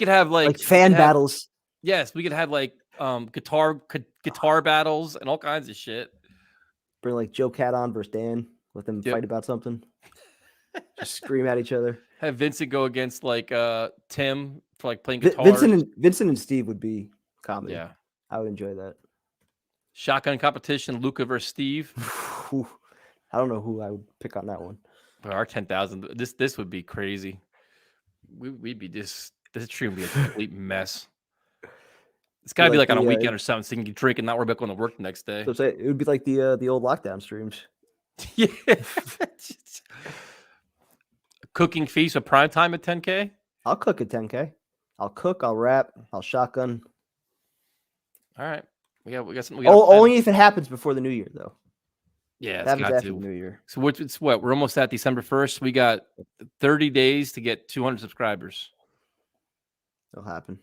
have like fan battles. Yes, we could have like guitar battles and all kinds of shit. Bring like Joe Cat on versus Dan. Let them fight about something. Just scream at each other. Have Vincent go against like Tim for like playing guitar. Vincent and Steve would be comedy. Yeah, I would enjoy that. Shotgun competition: Luca versus Steve. I don't know who I would pick on that one. But our 10,000. This would be crazy. We'd be this stream would be a complete mess. It's got to be like on a weekend or something, so you can drink and not worry about going to work the next day. So it would be like the old lockdown streams. Yeah. Cooking feast of prime time at 10K. I'll cook at 10K. I'll cook. I'll rap. I'll shotgun. All right, we got something. Only if it happens before the new year, though. Yeah, it's got to. The new year. So it's what we're almost at December 1st. We got 30 days to get 200 subscribers. It'll happen.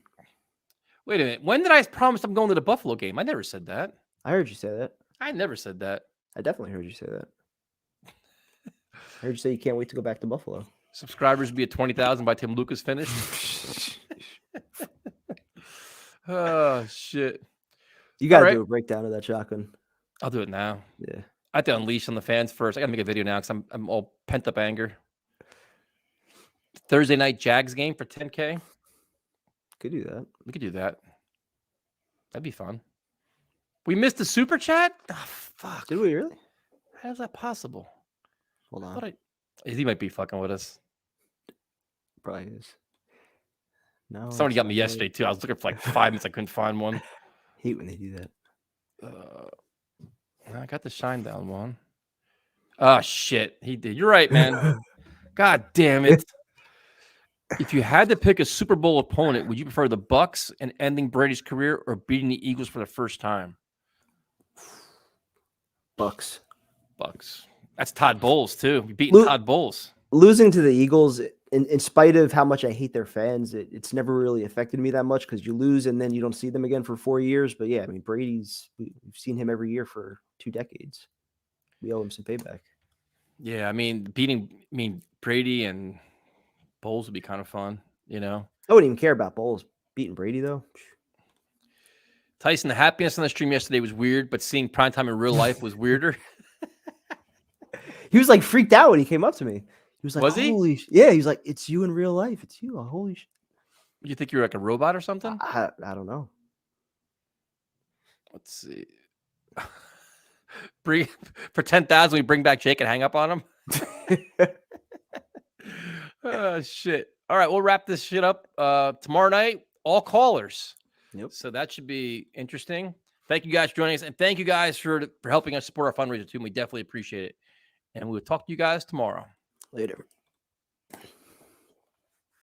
Wait a minute. When did I promise I'm going to the Buffalo game? I never said that. I heard you say that. I never said that. I definitely heard you say that. I heard you say you can't wait to go back to Buffalo. Subscribers be at 20,000 by Tim Lucas finished. Oh, shit. You got to do a breakdown of that shotgun. I'll do it now. Yeah. I have to unleash on the fans first. I got to make a video now because I'm all pent up anger. Thursday night Jags game for 10K. Could do that. We could do that. That'd be fun. We missed the super chat? Oh, fuck. Did we really? How's that possible? Hold on. He might be fucking with us. Probably is. No. Somebody got me yesterday too. I was looking for like 5 minutes. I couldn't find one. Hate when they do that. I got the Shinedown one. Oh shit, he did. You're right, man. God damn it. If you had to pick a Super Bowl opponent, would you prefer the Bucks and ending Brady's career or beating the Eagles for the first time? Bucks. Bucks. That's Todd Bowles too. You're beating Todd Bowles. Losing to the Eagles, in spite of how much I hate their fans, it's never really affected me that much because you lose and then you don't see them again for 4 years. But yeah, I mean, we've seen him every year for 2 decades. We owe him some payback. Yeah, I mean, Brady and Bowles would be kind of fun, you know. I wouldn't even care about Bowles beating Brady though. Tyson, the happiness on the stream yesterday was weird, but seeing primetime in real life was weirder. He was like freaked out when he came up to me. He was like, Was he? Holy yeah, he's like, it's you in real life. It's you. Holy shit. You think you're like a robot or something? I don't know. Let's see. For 10,000, we bring back Jake and hang up on him. Oh shit. All right, we'll wrap this shit up. Tomorrow night, all callers. Yep. So that should be interesting. Thank you guys for joining us, and thank you guys for helping us support our fundraiser too. We definitely appreciate it. And we'll talk to you guys tomorrow. Later.